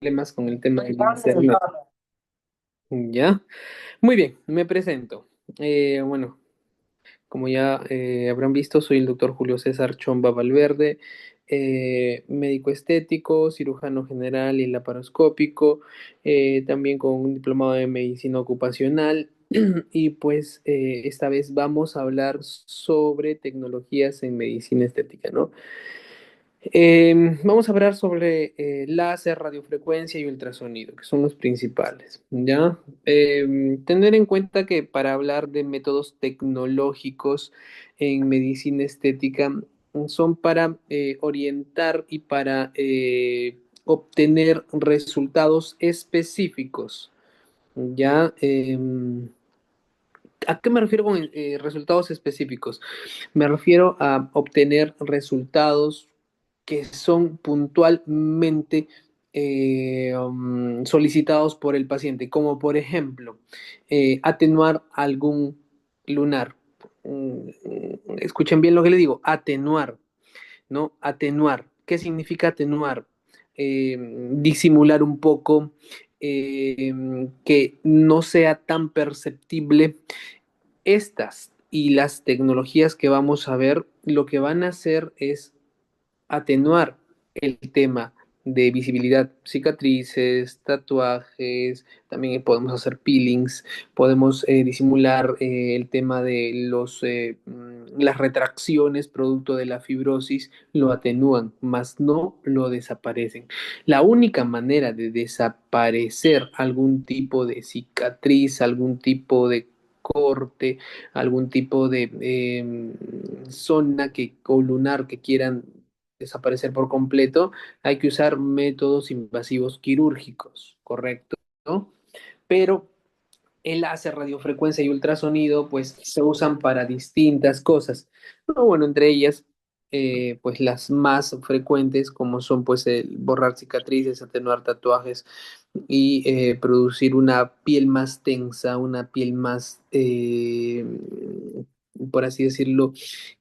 problemas con el tema del internet. ¿Ya? Muy bien, me presento. Bueno, como ya habrán visto, soy el doctor Julio César Chomba Valverde, médico estético, cirujano general y laparoscópico, también con un diplomado de medicina ocupacional. Y pues esta vez vamos a hablar sobre tecnologías en medicina estética, ¿no? Vamos a hablar sobre láser, radiofrecuencia y ultrasonido, que son los principales, ¿ya? Tener en cuenta que para hablar de métodos tecnológicos en medicina estética son para orientar y para obtener resultados específicos, ¿ya? ¿A qué me refiero con resultados específicos? Me refiero a obtener resultados que son puntualmente solicitados por el paciente, como por ejemplo, atenuar algún lunar. Escuchen bien lo que le digo, atenuar, ¿no? Atenuar. ¿Qué significa atenuar? Disimular un poco, que no sea tan perceptible estas y las tecnologías que vamos a ver, lo que van a hacer es atenuar el tema de visibilidad, cicatrices, tatuajes, también podemos hacer peelings, podemos disimular el tema de las retracciones producto de la fibrosis, lo atenúan, mas no lo desaparecen. La única manera de desaparecer algún tipo de cicatriz, algún tipo de corte, algún tipo de zona o lunar que quieran desaparecer por completo, hay que usar métodos invasivos quirúrgicos, ¿correcto? ¿No? Pero el láser, radiofrecuencia y ultrasonido, pues se usan para distintas cosas. No, bueno, entre ellas, pues las más frecuentes, como son pues el borrar cicatrices, atenuar tatuajes y producir una piel más tensa, una piel más, por así decirlo,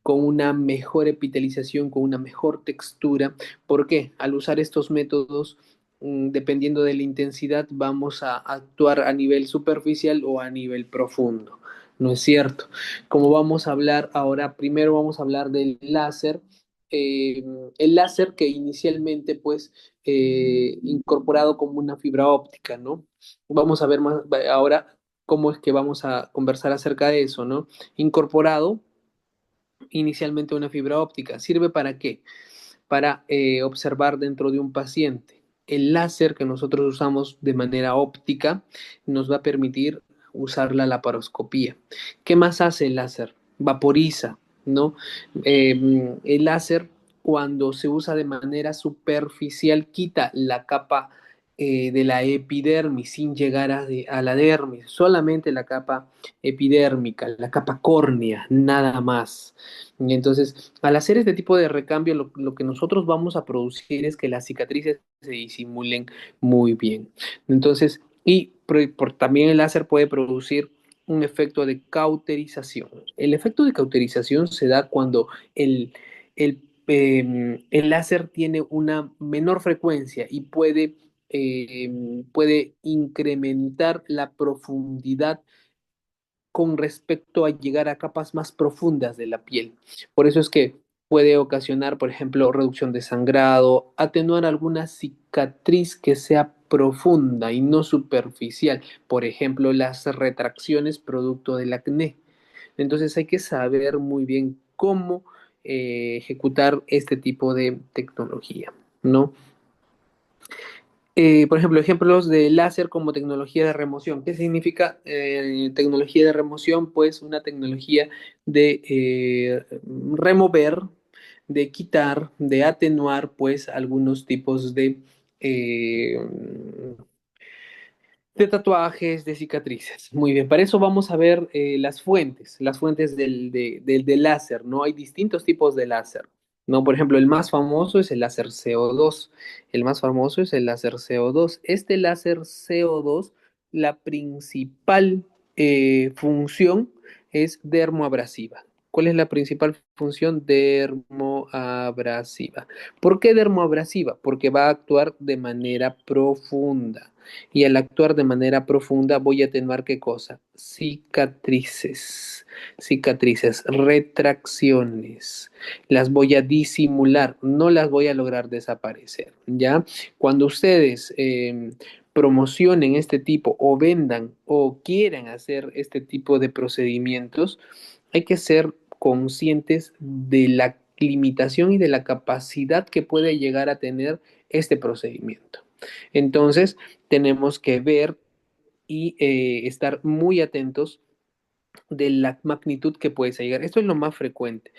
con una mejor epitelización, con una mejor textura. ¿Por qué? Al usar estos métodos, dependiendo de la intensidad, vamos a actuar a nivel superficial o a nivel profundo. ¿No es cierto? Como vamos a hablar ahora, primero vamos a hablar del láser. eh, el láser que inicialmente, pues, incorporado como una fibra óptica, ¿no? Vamos a ver más ahora cómo es que vamos a conversar acerca de eso, ¿no? Incorporado inicialmente una fibra óptica. ¿Sirve para qué? Para observar dentro de un paciente. El láser que nosotros usamos de manera óptica nos va a permitir usar la laparoscopía. ¿Qué más hace el láser? Vaporiza, ¿no? El láser, cuando se usa de manera superficial, quita la capa de la epidermis sin llegar a la dermis, solamente la capa epidérmica, la capa córnea, nada más. Y entonces, al hacer este tipo de recambio, lo que nosotros vamos a producir es que las cicatrices se disimulen muy bien. Entonces, también el láser puede producir un efecto de cauterización. El efecto de cauterización se da cuando el láser tiene una menor frecuencia y puede incrementar la profundidad con respecto a llegar a capas más profundas de la piel. Por eso es que puede ocasionar, por ejemplo, reducción de sangrado, atenuar alguna cicatriz que sea profunda y no superficial, por ejemplo, las retracciones producto del acné. Entonces hay que saber muy bien cómo ejecutar este tipo de tecnología, ¿no? Por ejemplo, ejemplos de láser como tecnología de remoción. ¿Qué significa tecnología de remoción? Pues una tecnología de remover, de quitar, de atenuar, pues algunos tipos eh, de tatuajes, de cicatrices. Muy bien, para eso vamos a ver las fuentes del láser, ¿no? Hay distintos tipos de láser, ¿no? Por ejemplo, el más famoso es el láser CO2. El más famoso es el láser CO2. Este láser CO2, la principal función es dermoabrasiva. ¿Cuál es la principal función? Dermoabrasiva. ¿Por qué dermoabrasiva? Porque va a actuar de manera profunda. Y al actuar de manera profunda voy a atenuar ¿qué cosa? Cicatrices, cicatrices, retracciones. Las voy a disimular, no las voy a lograr desaparecer, ¿ya? Cuando ustedes promocionen este tipo o vendan o quieran hacer este tipo de procedimientos, hay que ser conscientes de la limitación y de la capacidad que puede llegar a tener este procedimiento. Entonces, tenemos que ver y estar muy atentos de la magnitud que puedes llegar. Esto es lo más frecuente.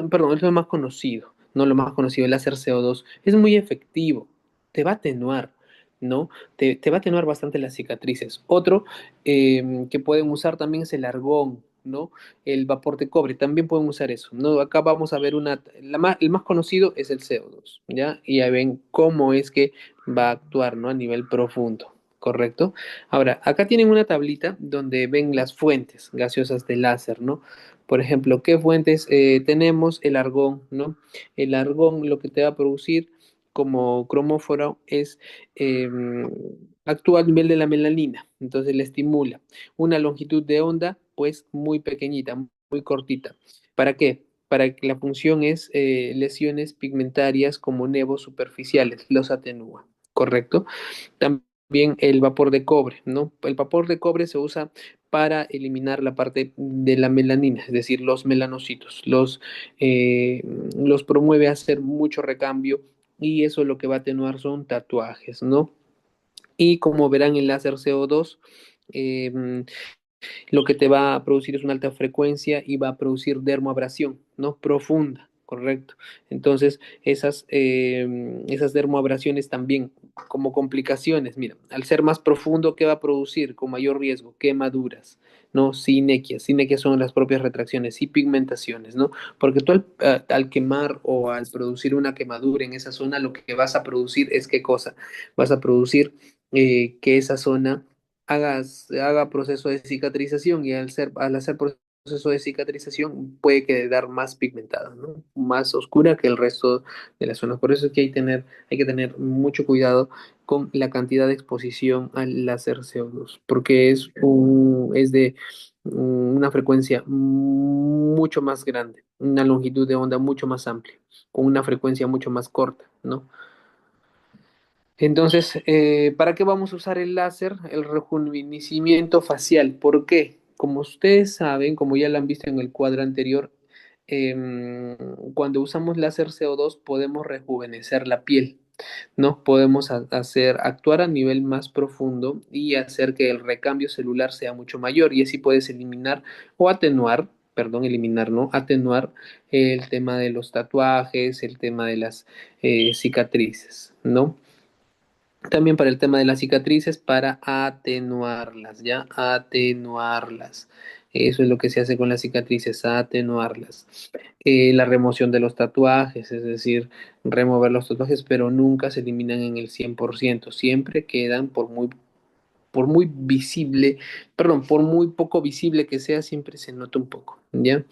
Perdón, es lo más conocido, no lo más conocido, el láser CO2. Es muy efectivo, te va a atenuar, ¿no? Te va a atenuar bastante las cicatrices. Otro que pueden usar también es el argón, ¿no? El vapor de cobre, también pueden usar eso, ¿no? Acá vamos a ver el más conocido es el CO2, ¿ya? Y ahí ven cómo es que va a actuar, ¿no? A nivel profundo. ¿Correcto? Ahora, acá tienen una tablita donde ven las fuentes gaseosas de láser, ¿no? Por ejemplo, ¿qué fuentes tenemos? El argón, ¿no? El argón lo que te va a producir como cromóforo es, eh, actúa a nivel de la melanina, entonces le estimula. Una longitud de onda, pues muy pequeñita, muy cortita. ¿Para qué? Para que la función es lesiones pigmentarias como nevos superficiales, los atenúa, ¿correcto? También el vapor de cobre, ¿no? El vapor de cobre se usa para eliminar la parte de la melanina, es decir, los melanocitos, eh, los promueve a hacer mucho recambio y eso lo que va a atenuar son tatuajes, ¿no? Y como verán, el láser CO2 eh, lo que te va a producir es una alta frecuencia y va a producir dermoabrasión, ¿no? Profunda, correcto. Entonces, esas dermoabrasiones también como complicaciones, mira, al ser más profundo, ¿qué va a producir con mayor riesgo? Quemaduras, ¿no? Sinequias. Sinequias son las propias retracciones y pigmentaciones, ¿no? Porque tú al quemar o al producir una quemadura en esa zona, lo que vas a producir es ¿qué cosa? Vas a producir que esa zona haga proceso de cicatrización y al hacer proceso de cicatrización puede quedar más pigmentada, ¿no? Más oscura que el resto de las zonas. Por eso es que hay que tener mucho cuidado con la cantidad de exposición al láser CO2, porque es de una frecuencia mucho más grande, una longitud de onda mucho más amplia, con una frecuencia mucho más corta, ¿no? Entonces, ¿para qué vamos a usar el láser? El rejuvenecimiento facial. ¿Por qué? Como ustedes saben, como ya lo han visto en el cuadro anterior, cuando usamos láser CO2 podemos rejuvenecer la piel, ¿no? Podemos actuar a nivel más profundo y hacer que el recambio celular sea mucho mayor y así puedes eliminar o atenuar, perdón, eliminar, ¿no? Atenuar el tema de los tatuajes, el tema de las cicatrices, ¿no? También para el tema de las cicatrices, para atenuarlas, ¿ya? Atenuarlas. Eso es lo que se hace con las cicatrices, atenuarlas. La remoción de los tatuajes, es decir, remover los tatuajes, pero nunca se eliminan en el 100%. Siempre quedan por muy visible, perdón, por muy poco visible que sea, siempre se nota un poco, ¿ya?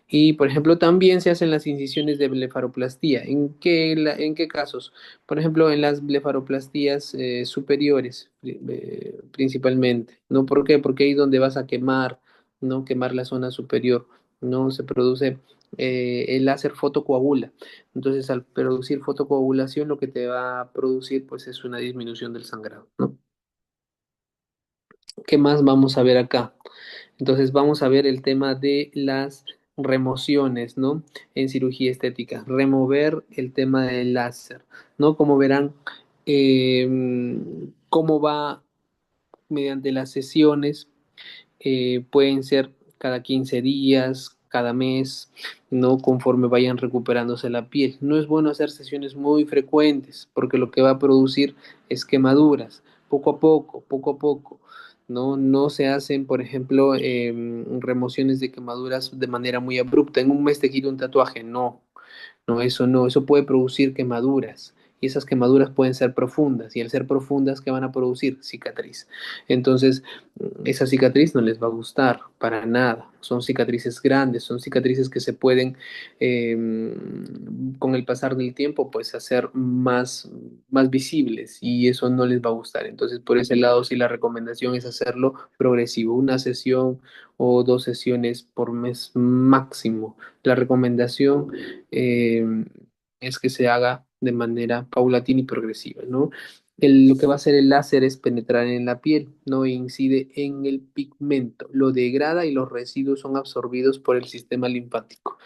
Y, por ejemplo, también se hacen las incisiones de blefaroplastia. En qué casos? Por ejemplo, en las blefaroplastías superiores, principalmente. ¿No? ¿Por qué? Porque ahí es donde vas a quemar, ¿no? Quemar la zona superior, ¿no? Se produce, el láser fotocoagula. Entonces, al producir fotocoagulación, lo que te va a producir, pues, es una disminución del sangrado, ¿no? ¿Qué más vamos a ver acá? Entonces vamos a ver el tema de las remociones, ¿no? En cirugía estética, remover el tema del láser, ¿no? Como verán, cómo va mediante las sesiones, pueden ser cada 15 días, cada mes, ¿no? Conforme vayan recuperándose la piel. No es bueno hacer sesiones muy frecuentes porque lo que va a producir es quemaduras, poco a poco. No, no se hacen, por ejemplo, remociones de quemaduras de manera muy abrupta. En un mes te quito un tatuaje, no, no, eso puede producir quemaduras y esas quemaduras pueden ser profundas y al ser profundas, ¿qué van a producir? Cicatriz. Entonces, esa cicatriz no les va a gustar para nada. Son cicatrices grandes, son cicatrices que se pueden, con el pasar del tiempo, pues hacer más visibles y eso no les va a gustar. Entonces, por ese lado, sí la recomendación es hacerlo progresivo, una sesión o 2 sesiones por mes máximo. La recomendación es que se haga de manera paulatina y progresiva, ¿no? Lo que va a hacer el láser es penetrar en la piel, no incide en el pigmento, lo degrada y los residuos son absorbidos por el sistema linfático.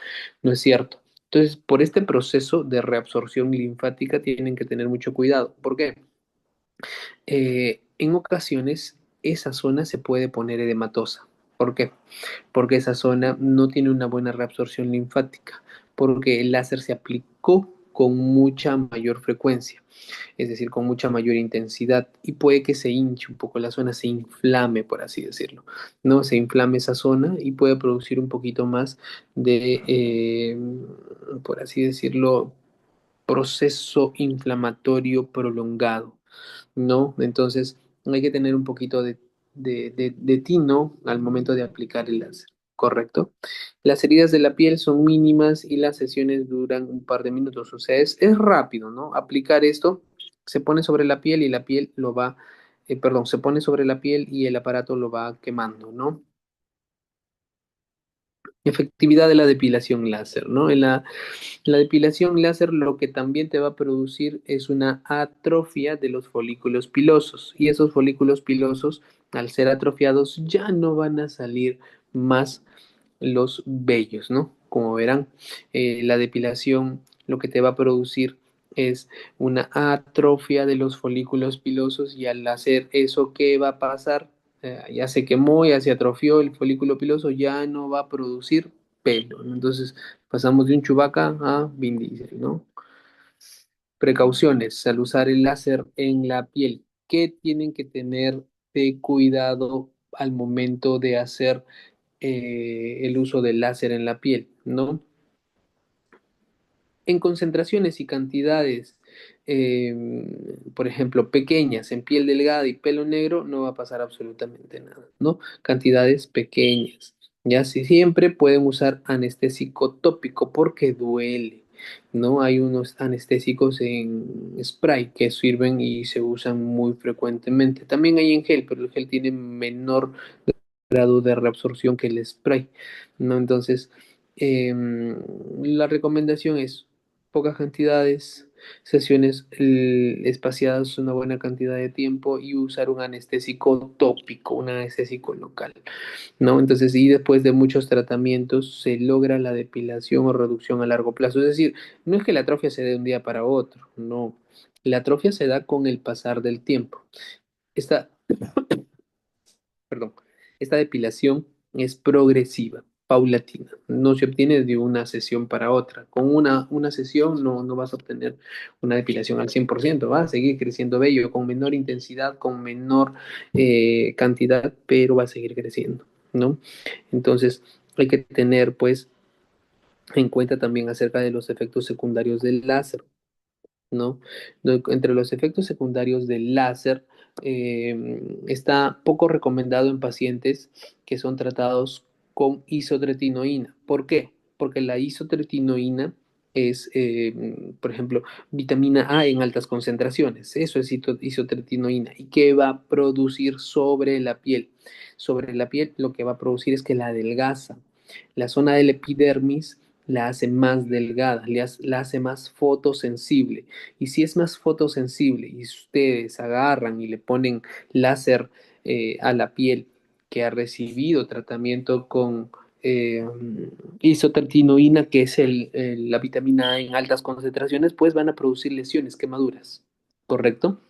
¿No es cierto? Entonces, por este proceso de reabsorción linfática tienen que tener mucho cuidado. ¿Por qué? En ocasiones esa zona se puede poner edematosa. ¿Por qué? Porque esa zona no tiene una buena reabsorción linfática, porque el láser se aplicó con mucha mayor frecuencia, es decir, con mucha mayor intensidad, y puede que se hinche un poco la zona, se inflame, por así decirlo, ¿no? Se inflame esa zona y puede producir un poquito más de, por así decirlo, proceso inflamatorio prolongado, ¿no? Entonces hay que tener un poquito de tino al momento de aplicar el láser, ¿correcto? Las heridas de la piel son mínimas y las sesiones duran un par de minutos, o sea, es rápido, ¿no? Aplicar esto, se pone sobre la piel y la piel lo va, perdón, se pone sobre la piel y el aparato lo va quemando, ¿no? Efectividad de la depilación láser, ¿no? La depilación láser lo que también te va a producir es una atrofia de los folículos pilosos y esos folículos pilosos, al ser atrofiados, ya no van a salir más los vellos, ¿no? Como verán, la depilación lo que te va a producir es una atrofia de los folículos pilosos y al hacer eso, ¿qué va a pasar? Ya se quemó, ya se atrofió el folículo piloso, ya no va a producir pelo, ¿no? Entonces pasamos de un Chewbacca a Vin Diesel, ¿no? Precauciones al usar el láser en la piel. ¿Qué tienen que tener de cuidado al momento de hacer el uso del láser en la piel, ¿no? En concentraciones y cantidades, eh, por ejemplo, pequeñas, en piel delgada y pelo negro, no va a pasar absolutamente nada, ¿no? Cantidades pequeñas. Ya si siempre pueden usar anestésico tópico porque duele, ¿no? Hay unos anestésicos en spray que sirven y se usan muy frecuentemente. También hay en gel, pero el gel tiene menor grado de reabsorción que el spray, ¿no? Entonces, la recomendación es pocas cantidades, sesiones espaciadas una buena cantidad de tiempo y usar un anestésico tópico, un anestésico local, ¿no? Entonces, y después de muchos tratamientos se logra la depilación o reducción a largo plazo. Es decir, no es que la atrofia se dé de un día para otro, no. La atrofia se da con el pasar del tiempo. Esta perdón, esta depilación es progresiva, paulatina, no se obtiene de una sesión para otra. Con una sesión no vas a obtener una depilación al 100%, va a seguir creciendo vello con menor intensidad, con menor cantidad, pero va a seguir creciendo, ¿no? Entonces hay que tener pues en cuenta también acerca de los efectos secundarios del láser. ¿No? Entre los efectos secundarios del láser, está poco recomendado en pacientes que son tratados con isotretinoína. ¿Por qué? Porque la isotretinoína es, por ejemplo, vitamina A en altas concentraciones. Eso es isotretinoína. ¿Y qué va a producir sobre la piel? Sobre la piel lo que va a producir es que la adelgaza. La zona del epidermis la hace más delgada, la hace más fotosensible. Y si es más fotosensible y ustedes agarran y le ponen láser a la piel que ha recibido tratamiento con eh, isotretinoína, que es la vitamina A en altas concentraciones, pues van a producir lesiones, quemaduras, ¿correcto?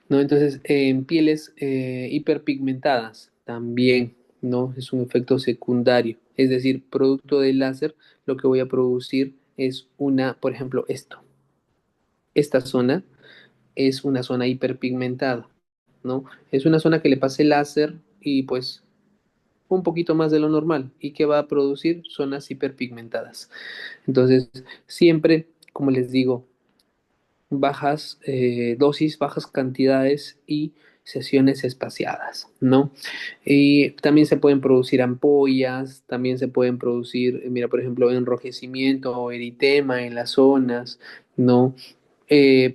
¿No? Entonces, en pieles hiperpigmentadas también, ¿no? Es un efecto secundario. Es decir, producto del láser, lo que voy a producir es por ejemplo, esta zona es una zona hiperpigmentada, ¿no? Es una zona que le pasé láser y pues un poquito más de lo normal y que va a producir zonas hiperpigmentadas. Entonces, siempre, como les digo, bajas dosis, bajas cantidades y sesiones espaciadas, ¿no? Y también se pueden producir ampollas, también se pueden producir, mira, por ejemplo, enrojecimiento o eritema en las zonas, ¿no?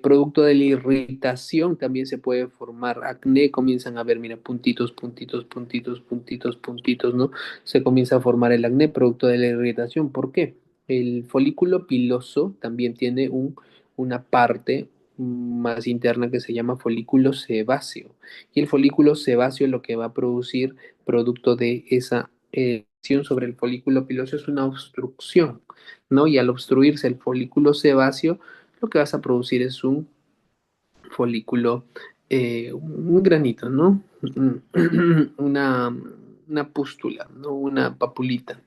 Producto de la irritación también se puede formar acné, comienzan a ver, mira, puntitos, puntitos, puntitos, puntitos, puntitos, ¿no? Se comienza a formar el acné producto de la irritación. ¿Por qué? El folículo piloso también tiene una parte más interna que se llama folículo sebáceo. Y el folículo sebáceo lo que va a producir, producto de esa acción sobre el folículo piloso, es una obstrucción, ¿no? Y al obstruirse el folículo sebáceo, lo que vas a producir es un folículo, un granito, ¿no? Una, una pústula, ¿no? Una papulita.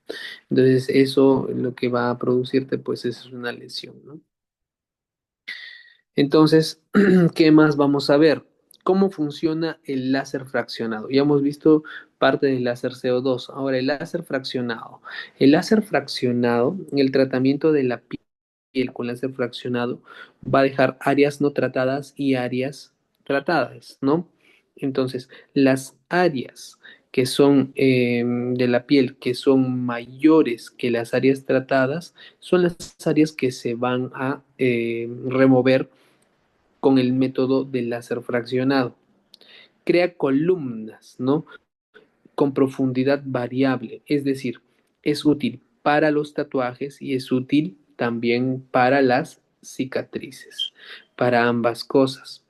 Entonces, eso lo que va a producirte, pues, es una lesión, ¿no? Entonces, ¿qué más vamos a ver? ¿Cómo funciona el láser fraccionado? Ya hemos visto parte del láser CO2. Ahora, el láser fraccionado. El láser fraccionado, el tratamiento de la piel con láser fraccionado va a dejar áreas no tratadas y áreas tratadas, ¿no? Entonces, las áreas que son de la piel que son mayores que las áreas tratadas son las áreas que se van a remover con el método del láser fraccionado. Crea columnas, ¿no? Con profundidad variable, es decir, es útil para los tatuajes y es útil también para las cicatrices, para ambas cosas,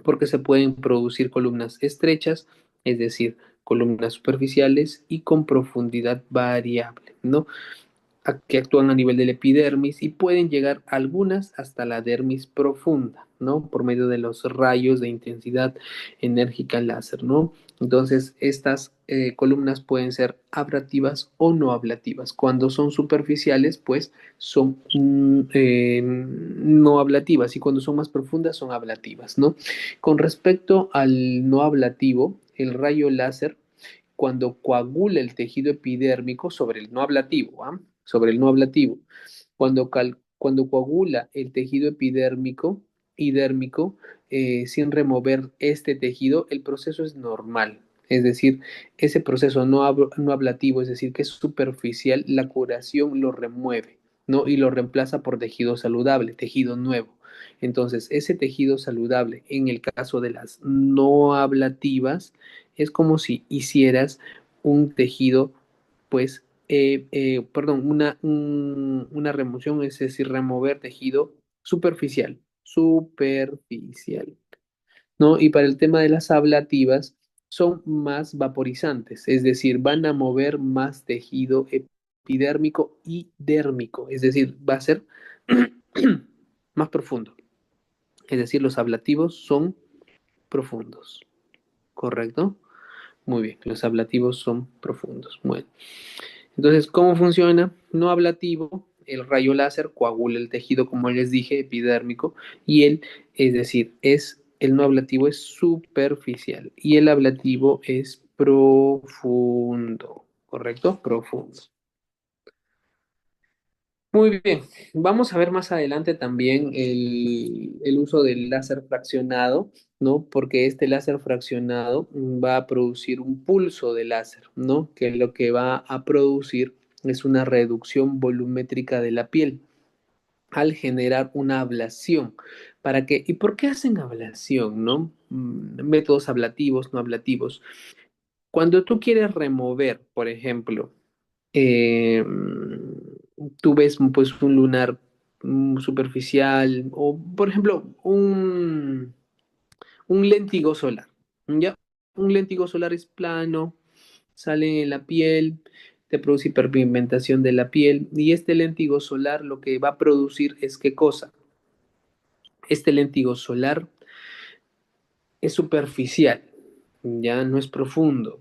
porque se pueden producir columnas estrechas, es decir, columnas superficiales y con profundidad variable, ¿no? Que actúan a nivel del epidermis y pueden llegar algunas hasta la dermis profunda, ¿no? Por medio de los rayos de intensidad enérgica láser, ¿no? Entonces, estas columnas pueden ser ablativas o no ablativas. Cuando son superficiales, pues son no ablativas y cuando son más profundas son ablativas, ¿no? Con respecto al no ablativo, el rayo láser cuando coagula el tejido epidérmico sobre el no ablativo, ¿ah? Sobre el no ablativo. Cuando coagula el tejido idérmico, sin remover este tejido, el proceso es normal. Es decir, ese proceso no ablativo, es decir, que es superficial, la curación lo remueve, ¿no? Y lo reemplaza por tejido saludable, tejido nuevo. Entonces, ese tejido saludable, en el caso de las no ablativas, es como si hicieras un tejido, pues, perdón, una remoción, es decir, remover tejido superficial, ¿no? Y para el tema de las ablativas, son más vaporizantes, es decir, van a mover más tejido epidérmico y dérmico, es decir, va a ser más profundo. Es decir, los ablativos son profundos, ¿correcto? Muy bien, los ablativos son profundos. Bueno, entonces, ¿cómo funciona? No ablativo, el rayo láser coagula el tejido, como les dije, epidérmico, y es decir, el no ablativo es superficial y el ablativo es profundo, ¿correcto? Profundo. Muy bien, vamos a ver más adelante también el uso del láser fraccionado, ¿no? Porque este láser fraccionado va a producir un pulso de láser, ¿no? Que lo que va a producir es una reducción volumétrica de la piel al generar una ablación. ¿Para qué? ¿Y por qué hacen ablación, no? Métodos ablativos, no ablativos. Cuando tú quieres remover, por ejemplo, eh, tú ves pues un lunar superficial o por ejemplo un léntigo solar, ¿ya? Un léntigo solar es plano, sale en la piel, te produce hiperpigmentación de la piel y este léntigo solar lo que va a producir es ¿qué cosa? Este léntigo solar es superficial, ya no es profundo.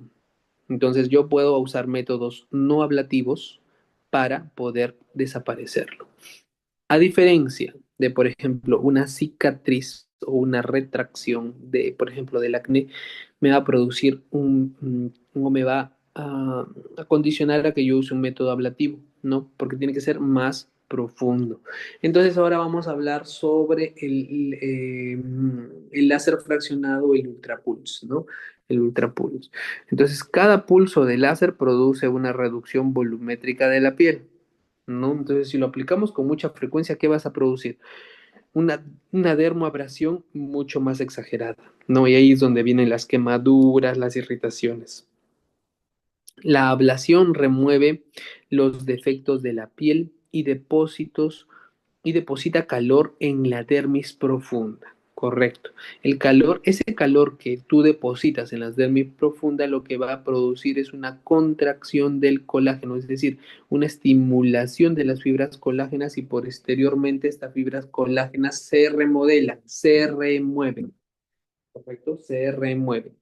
Entonces yo puedo usar métodos no ablativos para poder desaparecerlo. A diferencia de, por ejemplo, una cicatriz o una retracción de, por ejemplo, del acné, me va a producir o me va a condicionar a que yo use un método ablativo, ¿no? Porque tiene que ser más profundo. Entonces ahora vamos a hablar sobre el láser fraccionado o el ultrapulse, ¿no? El ultrapulse. Entonces cada pulso de láser produce una reducción volumétrica de la piel, ¿no? Entonces si lo aplicamos con mucha frecuencia, ¿qué vas a producir? Una dermoabrasión mucho más exagerada, ¿no? Y ahí es donde vienen las quemaduras, las irritaciones. La ablación remueve los defectos de la piel y deposita calor en la dermis profunda. Correcto. Ese calor que tú depositas en la dermis profunda, lo que va a producir es una contracción del colágeno, es decir, una estimulación de las fibras colágenas y posteriormente estas fibras colágenas se remodelan, se remueven. Correcto, se remueven.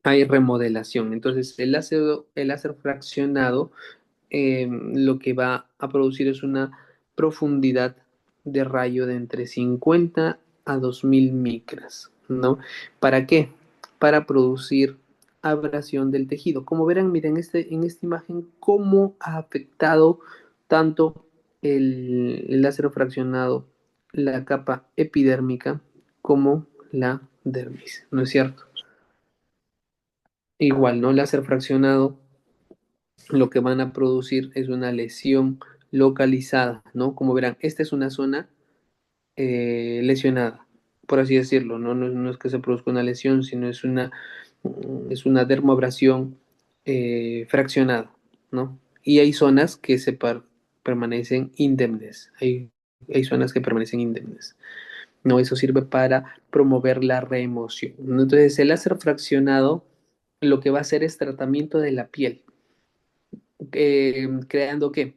Hay remodelación. Entonces, el láser fraccionado lo que va a producir es una profundidad de rayo de entre 50 a 2000 micras, ¿no? ¿Para qué? Para producir abrasión del tejido. Como verán, miren en esta imagen, cómo ha afectado tanto el láser fraccionado, la capa epidérmica, como la dermis, ¿no es cierto? Igual, ¿no? Láser fraccionado lo que van a producir es una lesión localizada, ¿no? Como verán, esta es una zona lesionada, por así decirlo, ¿no? No es que se produzca una lesión, sino es una dermoabrasión fraccionada, ¿no? Y hay zonas que permanecen indemnes, hay zonas que permanecen indemnes, ¿no? Eso sirve para promover la remoción, ¿no? Entonces, el láser fraccionado lo que va a hacer es tratamiento de la piel, ¿creando qué?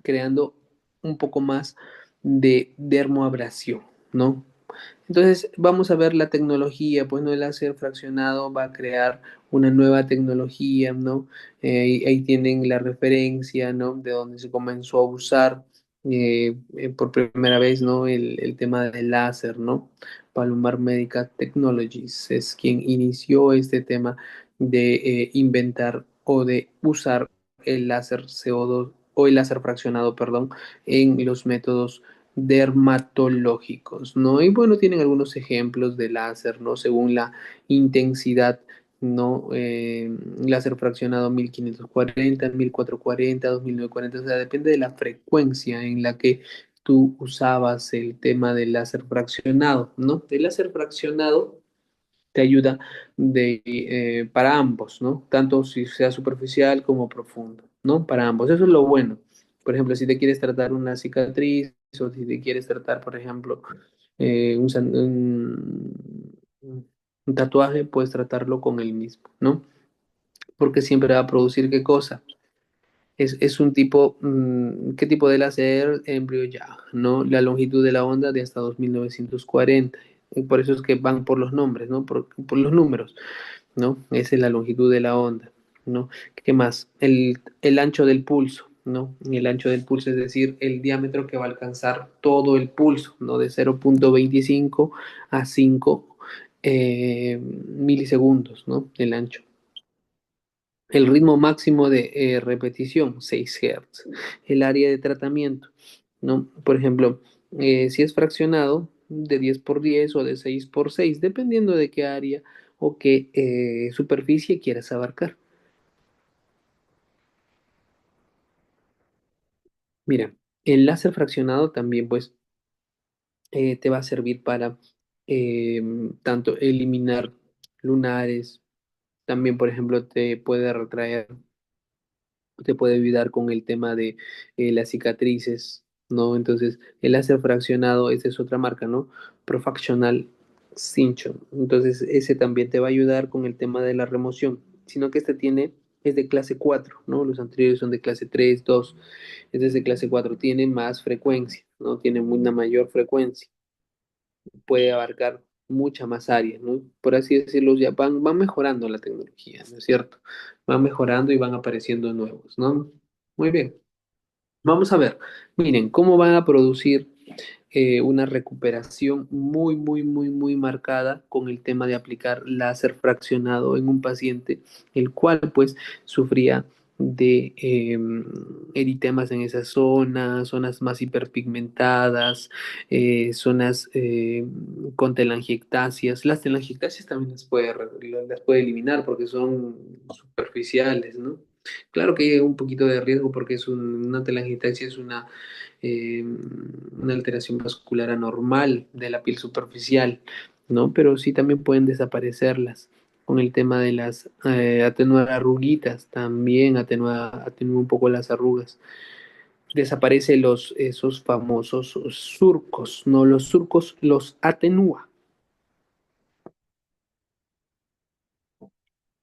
Creando un poco más de dermoabrasión, ¿no? Entonces, vamos a ver la tecnología, pues no el láser fraccionado va a crear una nueva tecnología, ¿no? Ahí tienen la referencia, ¿no? De donde se comenzó a usar por primera vez, ¿no? El tema del láser, ¿no? Palomar Medical Technologies es quien inició este tema de inventar o de usar el láser CO2 o el láser fraccionado, perdón, en los métodos dermatológicos, ¿no? Y bueno, tienen algunos ejemplos de láser, ¿no? Según la intensidad, ¿no? Láser fraccionado 1540, 1440, 2940, o sea, depende de la frecuencia en la que tú usabas el tema del láser fraccionado, ¿no? El láser fraccionado te ayuda para ambos, ¿no? Tanto si sea superficial como profundo, ¿no? Para ambos. Eso es lo bueno. Por ejemplo, si te quieres tratar una cicatriz o si te quieres tratar, por ejemplo, un tatuaje, puedes tratarlo con el mismo, ¿no? Porque siempre va a producir qué cosa. Es un tipo, ¿qué tipo de láser? Embryo ya, ¿no? La longitud de la onda de hasta 2940. Y por eso es que van por los nombres, ¿no? Por los números. ¿No? Esa es la longitud de la onda, ¿no? ¿Qué más? El ancho del pulso, ¿no? El ancho del pulso, es decir, el diámetro que va a alcanzar todo el pulso, ¿no? De 0,25 a 5 milisegundos, ¿no? El ancho. El ritmo máximo de repetición, 6 Hz. El área de tratamiento, ¿no? Por ejemplo, si es fraccionado de 10 por 10 o de 6 por 6, dependiendo de qué área o qué superficie quieras abarcar. Mira, el láser fraccionado también, pues, te va a servir para eh, tanto eliminar lunares, también, por ejemplo, te puede ayudar con el tema de las cicatrices, ¿no? Entonces, el láser fraccionado, esa es otra marca, ¿no? Profactional Cinchon. Entonces, ese también te va a ayudar con el tema de la remoción, sino que es de clase 4, ¿no? Los anteriores son de clase 3, 2. Este es de clase 4, tiene más frecuencia, ¿no? Tiene una mayor frecuencia, puede abarcar mucha más área, ¿no? Por así decirlo, ya van mejorando la tecnología, ¿no es cierto? Van mejorando y van apareciendo nuevos, ¿no? Muy bien. Vamos a ver, miren, cómo van a producir una recuperación muy marcada con el tema de aplicar láser fraccionado en un paciente, el cual pues sufría de eritemas en esa zona, zonas más hiperpigmentadas, zonas con telangiectasias. Las telangiectasias también las puede eliminar porque son superficiales, ¿no? Claro que hay un poquito de riesgo porque una telangiectasia es una alteración vascular anormal de la piel superficial, ¿no? Pero sí también pueden desaparecerlas. Con el tema de las atenuar arruguitas, también atenúa un poco las arrugas. Desaparece esos famosos surcos, ¿no? Los surcos los atenúa,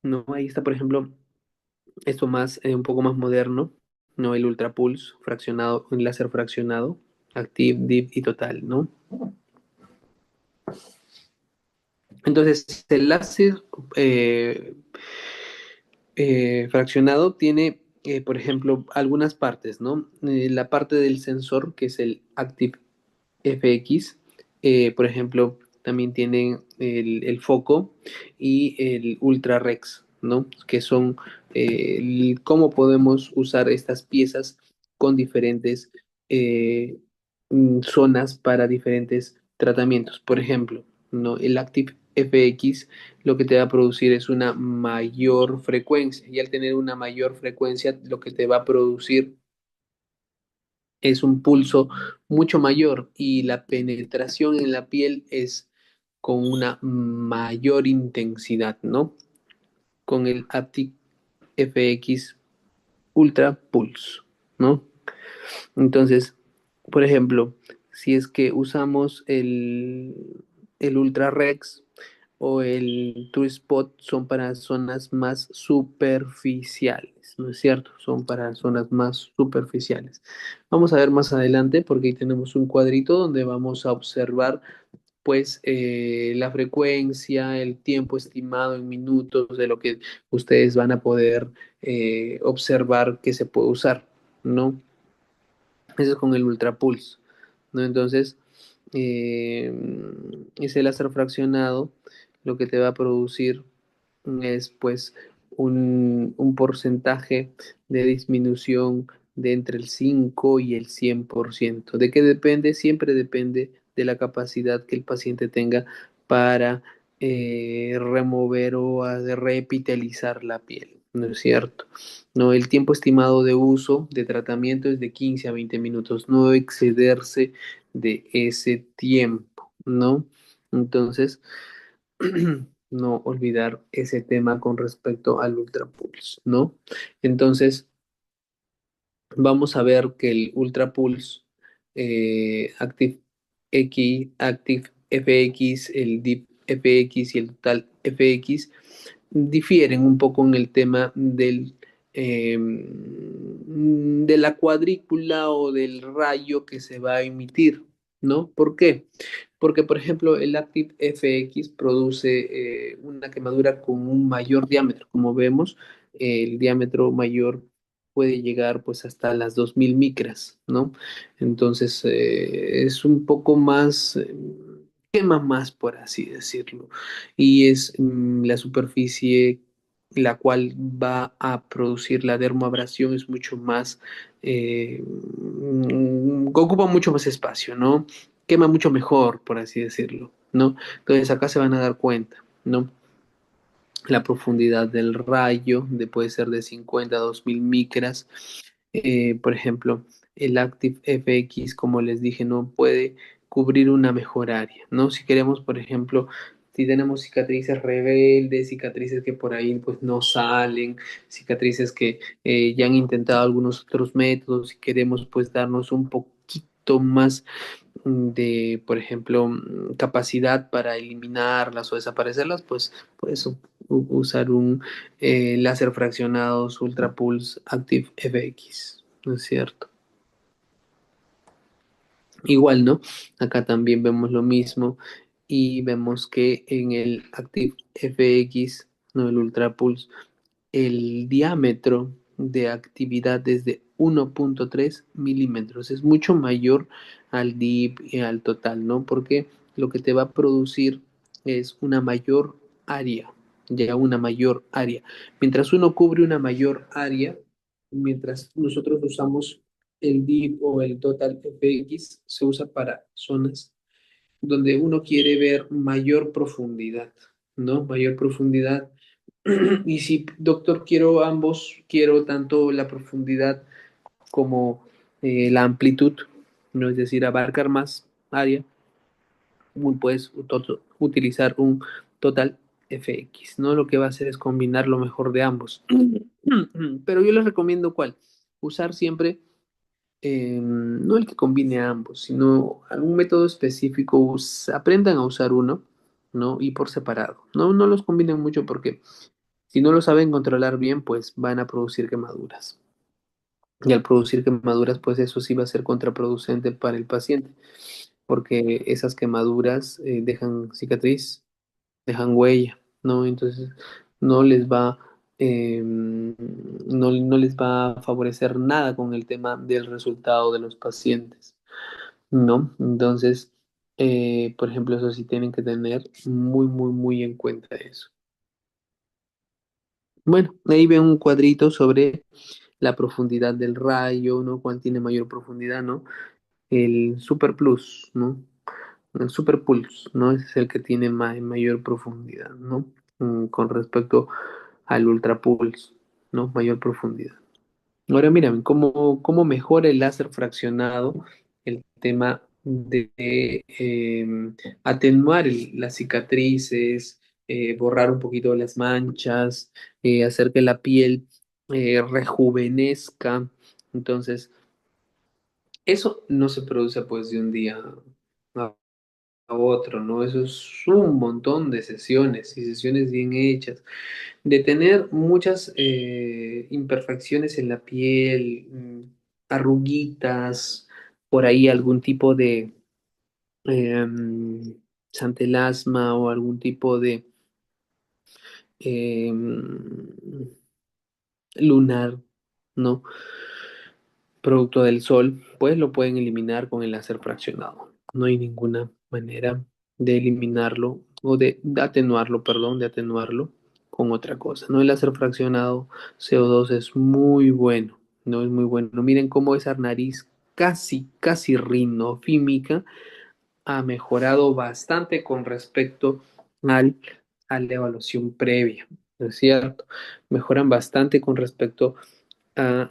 ¿no? Ahí está, por ejemplo, esto un poco más moderno, ¿no? El Ultra Pulse fraccionado, un láser fraccionado, Active, Deep y Total, ¿no? Entonces, el láser fraccionado tiene, por ejemplo, algunas partes, ¿no? La parte del sensor, que es el Active FX, por ejemplo, también tienen el foco y el Ultra Rex, ¿no? Que son cómo podemos usar estas piezas con diferentes eh, zonas para diferentes tratamientos. Por ejemplo, ¿no? El Active FX lo que te va a producir es una mayor frecuencia y al tener una mayor frecuencia lo que te va a producir es un pulso mucho mayor y la penetración en la piel es con una mayor intensidad, ¿no? Con el Aptic FX Ultra Pulse, ¿no? Entonces, por ejemplo, si es que usamos el Ultra Rex o el True Spot son para zonas más superficiales, ¿no es cierto? Son para zonas más superficiales. Vamos a ver más adelante porque ahí tenemos un cuadrito donde vamos a observar pues la frecuencia, el tiempo estimado en minutos de lo que ustedes van a poder observar que se puede usar, ¿no? Eso es con el Ultra Pulse, ¿no? Entonces, eh, ese láser fraccionado lo que te va a producir es pues un porcentaje de disminución de entre el 5 y el 100%. ¿De qué depende? Siempre depende de la capacidad que el paciente tenga para remover o repitalizar la piel, ¿no es cierto? No, el tiempo estimado de uso de tratamiento es de 15 a 20 minutos, no excederse de ese tiempo, ¿no? Entonces, no olvidar ese tema con respecto al Ultra Pulse, ¿no? Entonces, vamos a ver que el Ultra Pulse, Active X, Active FX, el Deep FX y el Total FX difieren un poco en el tema de la cuadrícula o del rayo que se va a emitir, ¿no? ¿Por qué? Porque, por ejemplo, el Active FX produce una quemadura con un mayor diámetro. Como vemos, el diámetro mayor puede llegar pues hasta las 2000 micras, ¿no? Entonces, es un poco más, quema más, por así decirlo. Y es la superficie la cual va a producir la dermoabrasión es mucho más, ocupa mucho más espacio, ¿no? Quema mucho mejor, por así decirlo, ¿no? Entonces acá se van a dar cuenta, ¿no? La profundidad del rayo puede ser de 50 a 2000 micras. Por ejemplo, el Active FX, como les dije, no puede cubrir una mejor área, ¿no? Si queremos, por ejemplo, si tenemos cicatrices rebeldes, cicatrices que por ahí pues no salen, cicatrices que ya han intentado algunos otros métodos, si queremos pues darnos un poquito más de, por ejemplo, capacidad para eliminarlas o desaparecerlas, pues puedes usar un láser fraccionados Ultra Pulse Active FX, ¿no es cierto? Igual, ¿no? Acá también vemos lo mismo y vemos que en el Active FX, no el Ultra Pulse, el diámetro de actividad es de 1.3 milímetros. Es mucho mayor al DIP y al total, ¿no? Porque lo que te va a producir es una mayor área, ya una mayor área. Mientras uno cubre una mayor área, mientras nosotros usamos el DIP o el Total FX, se usa para zonas donde uno quiere ver mayor profundidad, ¿no? Mayor profundidad. Y si, doctor, quiero ambos, quiero tanto la profundidad como la amplitud, ¿no? Es decir, abarcar más área, puedes utilizar un Total FX, ¿no? Lo que va a hacer es combinar lo mejor de ambos. Pero yo les recomiendo cuál. Usar siempre, no el que combine ambos, sino algún método específico. Aprendan a usar uno, ¿no? Y por separado. No, no los combinen mucho porque si no lo saben controlar bien, pues van a producir quemaduras. Y al producir quemaduras, pues eso sí va a ser contraproducente para el paciente, porque esas quemaduras dejan cicatriz, dejan huella, ¿no? Entonces no les va, no les va a favorecer nada con el tema del resultado de los pacientes, ¿no? Entonces, por ejemplo, eso sí tienen que tener muy, muy, muy en cuenta eso. Bueno, ahí ven un cuadrito sobre la profundidad del rayo, ¿no? ¿Cuál tiene mayor profundidad, ¿no? El Super Plus, ¿no? El Super Pulse, ¿no? Ese es el que tiene mayor profundidad, ¿no? Con respecto al Ultra Pulse, ¿no? Mayor profundidad. Ahora mira, cómo mejora el láser fraccionado el tema de atenuar las cicatrices, borrar un poquito las manchas, hacer que la piel rejuvenezca. Entonces, eso no se produce pues de un día a otro, ¿no? Eso es un montón de sesiones y sesiones bien hechas, de tener muchas imperfecciones en la piel, arruguitas, por ahí algún tipo de santelasma o algún tipo de lunar, ¿no? Producto del sol, pues lo pueden eliminar con el láser fraccionado. No hay ninguna manera de eliminarlo o de atenuarlo, perdón, de atenuarlo con otra cosa. No, el láser fraccionado CO2 es muy bueno, no es muy bueno. Miren cómo esa nariz casi, casi rinofímica ha mejorado bastante con respecto al, a la evaluación previa, ¿no es cierto? Mejoran bastante con respecto a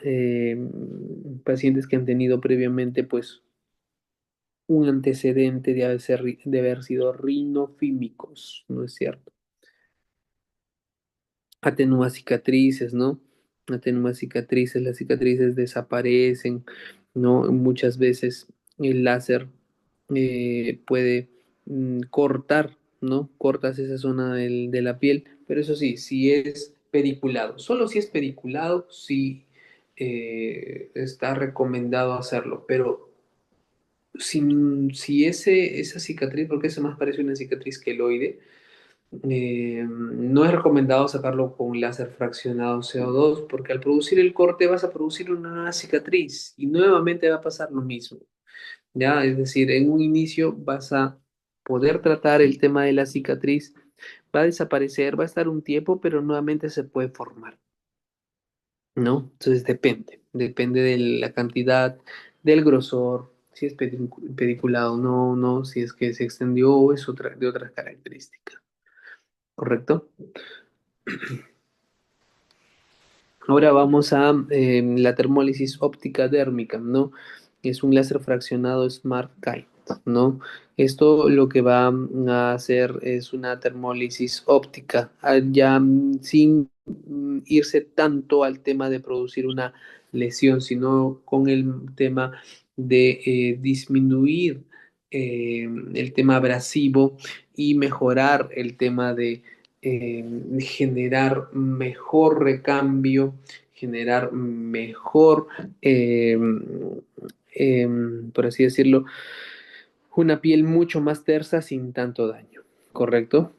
pacientes que han tenido previamente pues un antecedente de haber sido rinofímicos, ¿no es cierto? Atenúa cicatrices, ¿no? Atenúa cicatrices, las cicatrices desaparecen, ¿no? Muchas veces el láser puede cortar, ¿no? Cortas esa zona de la piel, pero eso sí, si es pediculado, solo si es pediculado, sí está recomendado hacerlo, pero si esa cicatriz, porque eso más parece una cicatriz queloide, no es recomendado sacarlo con láser fraccionado CO2 porque al producir el corte vas a producir una nueva cicatriz y nuevamente va a pasar lo mismo, ¿ya? Es decir, en un inicio vas a poder tratar el tema de la cicatriz, va a desaparecer, va a estar un tiempo, pero nuevamente se puede formar, ¿no? Entonces depende de la cantidad, del grosor, si es pediculado o no, no, si es que se extendió o es de otras características, ¿correcto? Ahora vamos a la termólisis óptica dérmica, ¿no? Es un láser fraccionado Smart Kite, ¿no? Esto lo que va a hacer es una termólisis óptica, ya sin irse tanto al tema de producir una lesión, sino con el tema de disminuir el tema abrasivo y mejorar el tema de generar mejor recambio, generar mejor, eh, por así decirlo, una piel mucho más tersa sin tanto daño, ¿correcto?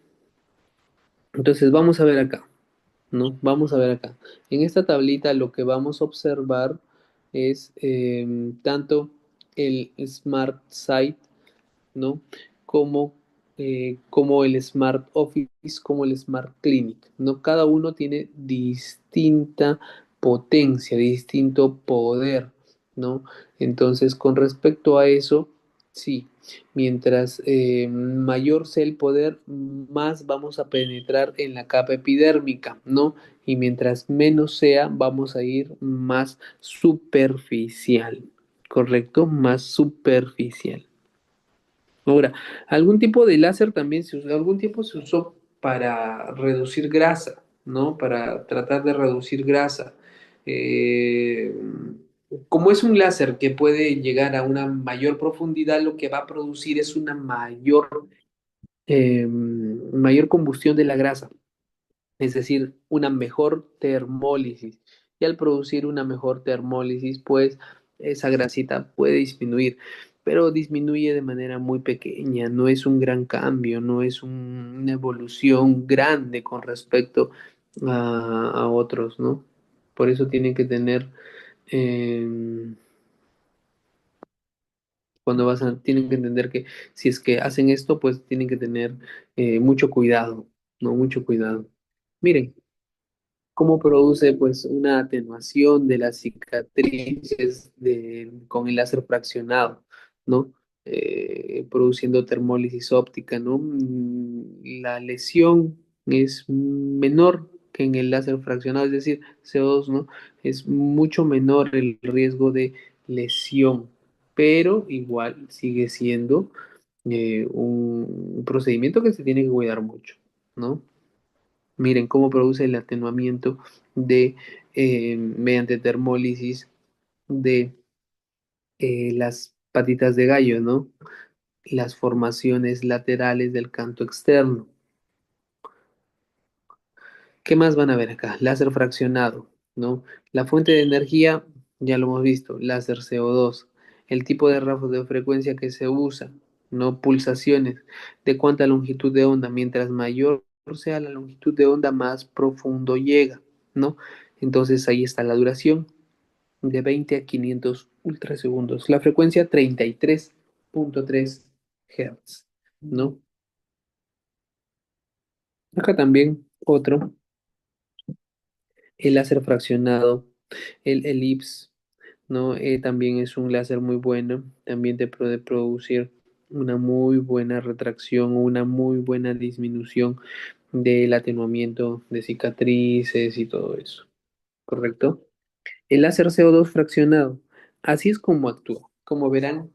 Entonces vamos a ver acá, ¿no? Vamos a ver acá. En esta tablita lo que vamos a observar es tanto el Smart Site, ¿no? Como, como el Smart Office, como el Smart Clinic, ¿no? Cada uno tiene distinta potencia, distinto poder, ¿no? Entonces, con respecto a eso, sí, mientras mayor sea el poder, más vamos a penetrar en la capa epidérmica, ¿no? Y mientras menos sea, vamos a ir más superficial, ¿correcto? Más superficial. Ahora, algún tipo de láser también se usó, algún tiempo se usó para reducir grasa, ¿no? Para tratar de reducir grasa. Eh, Como es un láser que puede llegar a una mayor profundidad, lo que va a producir es una mayor combustión de la grasa, es decir, una mejor termólisis. Y al producir una mejor termólisis, pues esa grasita puede disminuir, pero disminuye de manera muy pequeña, no es un gran cambio, no es una evolución grande con respecto a otros, ¿no? Por eso tienen que tener, eh, tienen que entender que si es que hacen esto, pues tienen que tener mucho cuidado, ¿no? Mucho cuidado. Miren, cómo produce pues una atenuación de las cicatrices con el láser fraccionado, ¿no? Produciendo termólisis óptica, ¿no? La lesión es menor que en el láser fraccionado, es decir, CO2, ¿no? Es mucho menor el riesgo de lesión, pero igual sigue siendo un procedimiento que se tiene que cuidar mucho, ¿no? Miren cómo produce el atenuamiento mediante termólisis de las patitas de gallo, ¿no? Las formaciones laterales del canto externo. ¿Qué más van a ver acá? Láser fraccionado, ¿no? La fuente de energía, ya lo hemos visto, láser CO2. El tipo de radiofrecuencia que se usa, ¿no? Pulsaciones. ¿De cuánta longitud de onda? Mientras mayor sea la longitud de onda, más profundo llega, ¿no? Entonces ahí está la duración de 20 a 500 ultrasegundos. La frecuencia 33.3 Hz, ¿no? Acá también otro. El láser fraccionado, el elipse, ¿no? También es un láser muy bueno, también te puede producir una muy buena retracción o una muy buena disminución del atenuamiento de cicatrices y todo eso, ¿correcto? El láser CO2 fraccionado, así es como actúa. Como verán,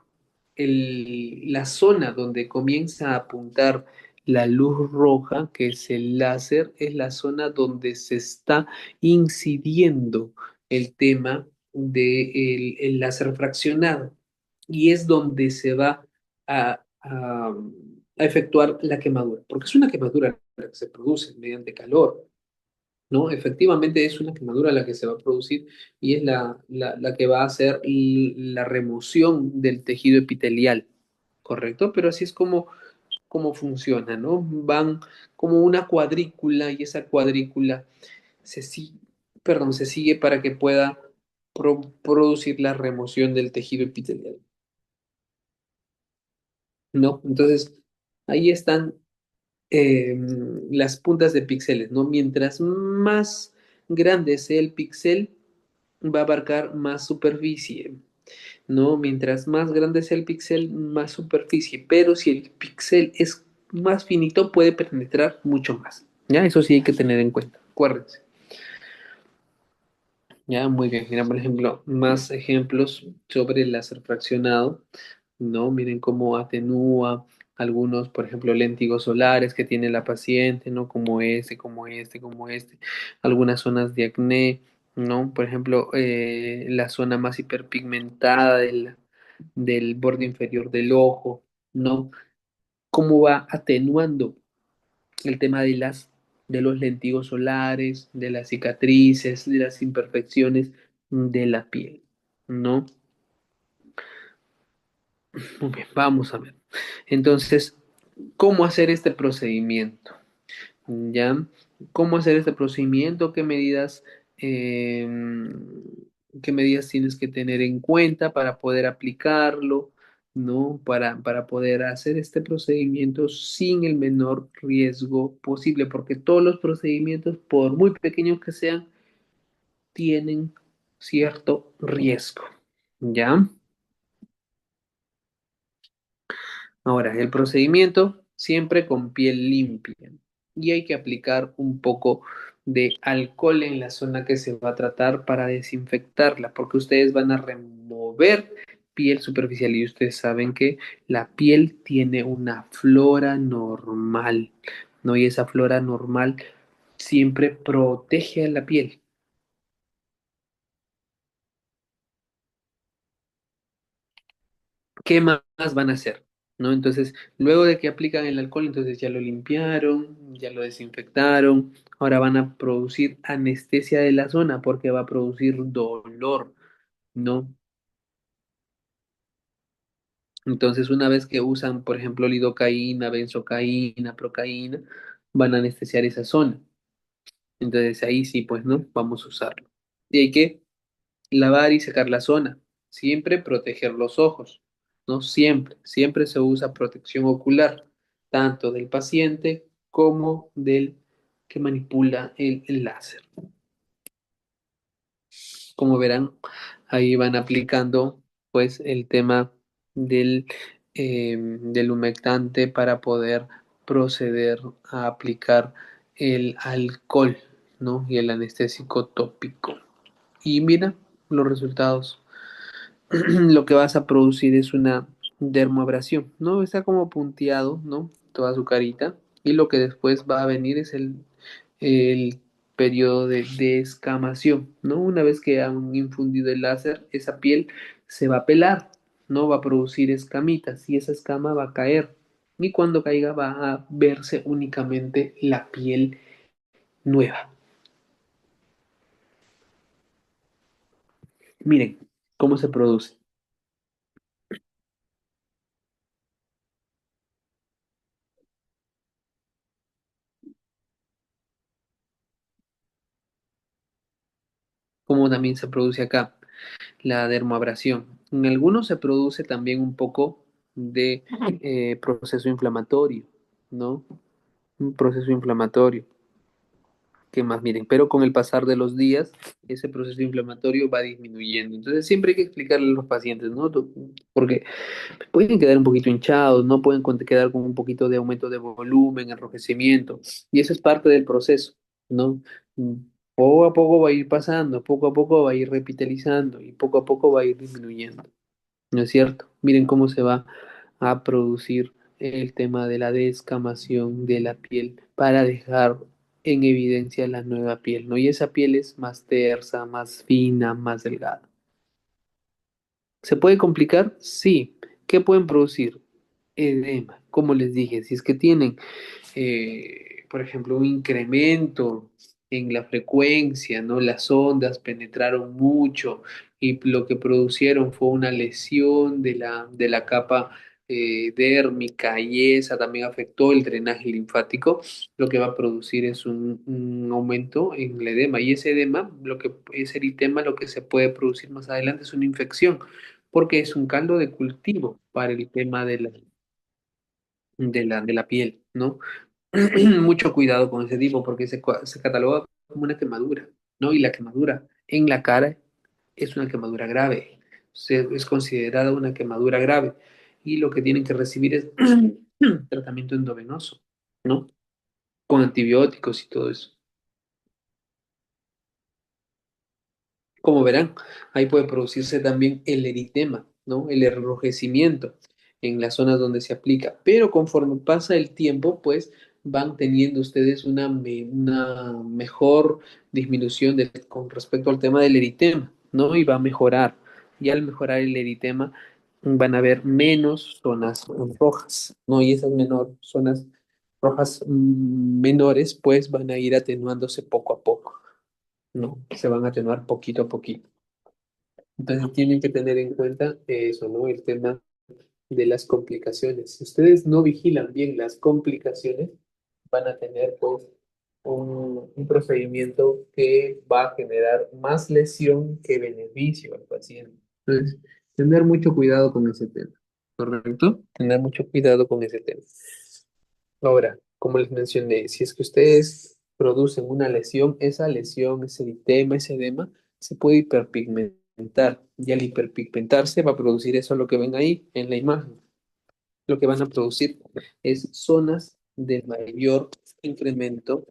la zona donde comienza a apuntar la luz roja, que es el láser, es la zona donde se está incidiendo el tema del láser fraccionado. Y es donde se va a efectuar la quemadura, porque es una quemadura la que se produce mediante calor. ¿No? Efectivamente es una quemadura la que se va a producir y es la que va a hacer la remoción del tejido epitelial, ¿correcto? Pero así es como funciona, ¿no? Van como una cuadrícula y esa cuadrícula se sigue, perdón, se sigue para que pueda producir la remoción del tejido epitelial, ¿no? Entonces, ahí están eh, las puntas de píxeles, ¿no? Mientras más grande sea el píxel, va a abarcar más superficie, ¿no? Mientras más grande sea el píxel, más superficie, pero si el píxel es más finito, puede penetrar mucho más, ¿ya? Eso sí hay que tener en cuenta, acuérdense, ¿ya? Muy bien, mira, por ejemplo, más ejemplos sobre el láser fraccionado, ¿no? Miren cómo atenúa algunos, por ejemplo, léntigos solares que tiene la paciente, ¿no? Como este, algunas zonas de acné, ¿no? Por ejemplo, la zona más hiperpigmentada del borde inferior del ojo, ¿no? Cómo va atenuando el tema de los lentigos solares, de las cicatrices, de las imperfecciones de la piel, ¿no? Muy bien, vamos a ver. Entonces, ¿cómo hacer este procedimiento? ¿Ya? ¿Cómo hacer este procedimiento? Eh, ¿Qué medidas tienes que tener en cuenta para poder aplicarlo? ¿No? Para poder hacer este procedimiento sin el menor riesgo posible, porque todos los procedimientos, por muy pequeños que sean, tienen cierto riesgo. ¿Ya? Ahora, el procedimiento siempre con piel limpia y hay que aplicar un poco de alcohol en la zona que se va a tratar para desinfectarla, porque ustedes van a remover piel superficial y ustedes saben que la piel tiene una flora normal, ¿no? Y esa flora normal siempre protege a la piel. ¿Qué más van a hacer? ¿No? Entonces, luego de que aplican el alcohol, entonces ya lo limpiaron, ya lo desinfectaron, ahora van a producir anestesia de la zona porque va a producir dolor, ¿no? Entonces, una vez que usan, por ejemplo, lidocaína, benzocaína, procaína, van a anestesiar esa zona. Entonces, ahí sí, pues, ¿no? Vamos a usarlo. Y hay que lavar y secar la zona. Siempre proteger los ojos, ¿no? Siempre, siempre se usa protección ocular, tanto del paciente como del que manipula el láser. Como verán, ahí van aplicando pues el tema del humectante para poder proceder a aplicar el alcohol, ¿no? Y el anestésico tópico. Y mira los resultados. Lo que vas a producir es una dermoabrasión, ¿no? Está como punteado, ¿no? Toda su carita. Y lo que después va a venir es el periodo de descamación, ¿no? Una vez que han infundido el láser, esa piel se va a pelar, ¿no? Va a producir escamitas y esa escama va a caer. Y cuando caiga va a verse únicamente la piel nueva. Miren cómo se produce. Cómo también se produce acá la dermoabrasión. En algunos se produce también un poco de proceso inflamatorio, ¿no? Un proceso inflamatorio. ¿Qué más? Miren, pero con el pasar de los días, ese proceso inflamatorio va disminuyendo. Entonces siempre hay que explicarle a los pacientes, ¿no? Porque pueden quedar un poquito hinchados, no pueden quedar con un poquito de aumento de volumen, enrojecimiento, y eso es parte del proceso, ¿no? Mm, Poco a poco va a ir pasando, poco a poco va a ir revitalizando y poco a poco va a ir disminuyendo, ¿no es cierto? Miren cómo se va a producir el tema de la descamación de la piel para dejar en evidencia la nueva piel, ¿no? Y esa piel es más tersa, más fina, más delgada. ¿Se puede complicar? Sí. ¿Qué pueden producir? Edema. Como les dije, si es que tienen por ejemplo, un incremento en la frecuencia, ¿no? Las ondas penetraron mucho y lo que producieron fue una lesión de la capa dérmica y esa también afectó el drenaje linfático, lo que va a producir es un aumento en el edema y ese edema, ese eritema, lo que se puede producir más adelante es una infección, porque es un caldo de cultivo para el tema de la piel, ¿no? Mucho cuidado con ese tipo porque se cataloga como una quemadura, ¿no? Y la quemadura en la cara es una quemadura grave, es considerada una quemadura grave y lo que tienen que recibir es tratamiento endovenoso, ¿no? Con antibióticos y todo eso. Como verán, ahí puede producirse también el eritema, ¿no? El enrojecimiento en las zonas donde se aplica. Pero conforme pasa el tiempo, pues van teniendo ustedes una mejor disminución con respecto al tema del eritema, ¿no? Y va a mejorar. Y al mejorar el eritema, van a haber menos zonas rojas, ¿no? Y esas zonas rojas menores, pues van a ir atenuándose poco a poco. ¿No? Se van a atenuar poquito a poquito. Entonces tienen que tener en cuenta eso, ¿no? El tema de las complicaciones. Si ustedes no vigilan bien las complicaciones, van a tener pues un procedimiento que va a generar más lesión que beneficio al paciente. Entonces, tener mucho cuidado con ese tema, ¿correcto? Tener mucho cuidado con ese tema. Ahora, como les mencioné, si es que ustedes producen una lesión, esa lesión, ese eritema, ese edema, se puede hiperpigmentar. Y al hiperpigmentarse va a producir eso lo que ven ahí en la imagen. Lo que van a producir es zonas de mayor incremento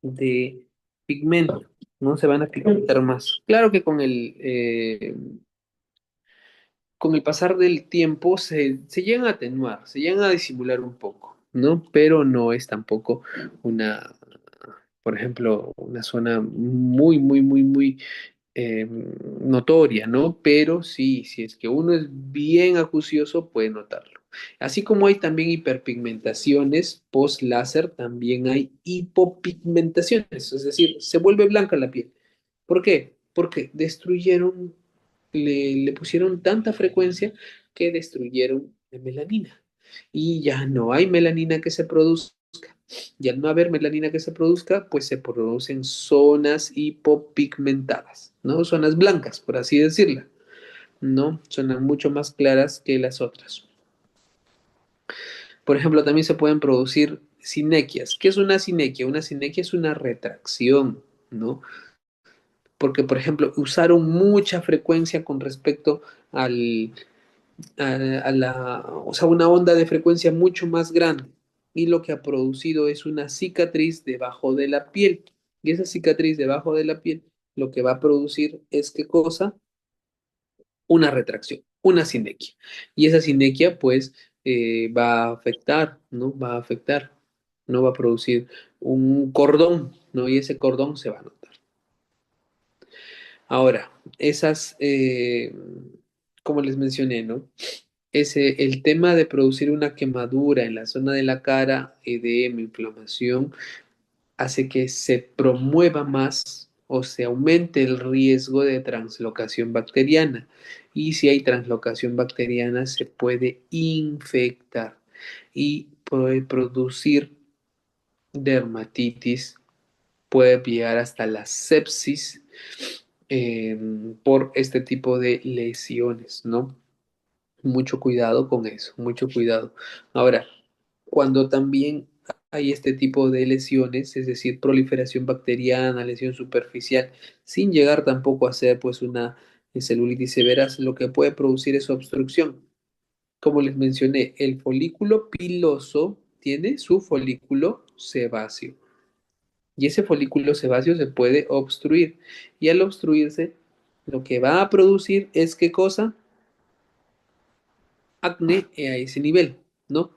de pigmento, ¿no? Se van a pigmentar más. Claro que con el pasar del tiempo se llegan a atenuar, se llegan a disimular un poco, ¿no? Pero no es tampoco una, por ejemplo, una zona muy eh, notoria, ¿no? Pero sí, si es que uno es bien acucioso, puede notarlo. Así como hay también hiperpigmentaciones post-láser, también hay hipopigmentaciones, es decir, se vuelve blanca la piel. ¿Por qué? Porque destruyeron, le pusieron tanta frecuencia que destruyeron la melanina. Y ya no hay melanina que se produzca. Y al no haber melanina que se produzca, pues se producen zonas hipopigmentadas, ¿no? Zonas blancas, por así decirlo, ¿no? Zonas mucho más claras que las otras. Por ejemplo, también se pueden producir sinequias. ¿Qué es una sinequia? Una sinequia es una retracción, ¿no? Porque, por ejemplo, usaron mucha frecuencia con respecto al, o sea, una onda de frecuencia mucho más grande. Y lo que ha producido es una cicatriz debajo de la piel. Y esa cicatriz debajo de la piel lo que va a producir es ¿qué cosa? Una retracción, una sinequia. Y esa sinequia, pues, va a afectar, ¿no? Va a afectar, no va a producir un cordón, ¿no? Y ese cordón se va a notar. Ahora, como les mencioné, ¿no? El tema de producir una quemadura en la zona de la cara, edema, inflamación, hace que se promueva más o se aumente el riesgo de translocación bacteriana. Y si hay translocación bacteriana, se puede infectar y puede producir dermatitis, puede llegar hasta la sepsis eh, por este tipo de lesiones, ¿no? Mucho cuidado con eso, mucho cuidado. Ahora, cuando también hay este tipo de lesiones, es decir, proliferación bacteriana, lesión superficial, sin llegar tampoco a ser pues una celulitis severa, lo que puede producir es obstrucción. Como les mencioné, el folículo piloso tiene su folículo sebáceo y ese folículo sebáceo se puede obstruir y al obstruirse, lo que va a producir es ¿qué cosa? Acné a ese nivel, ¿no?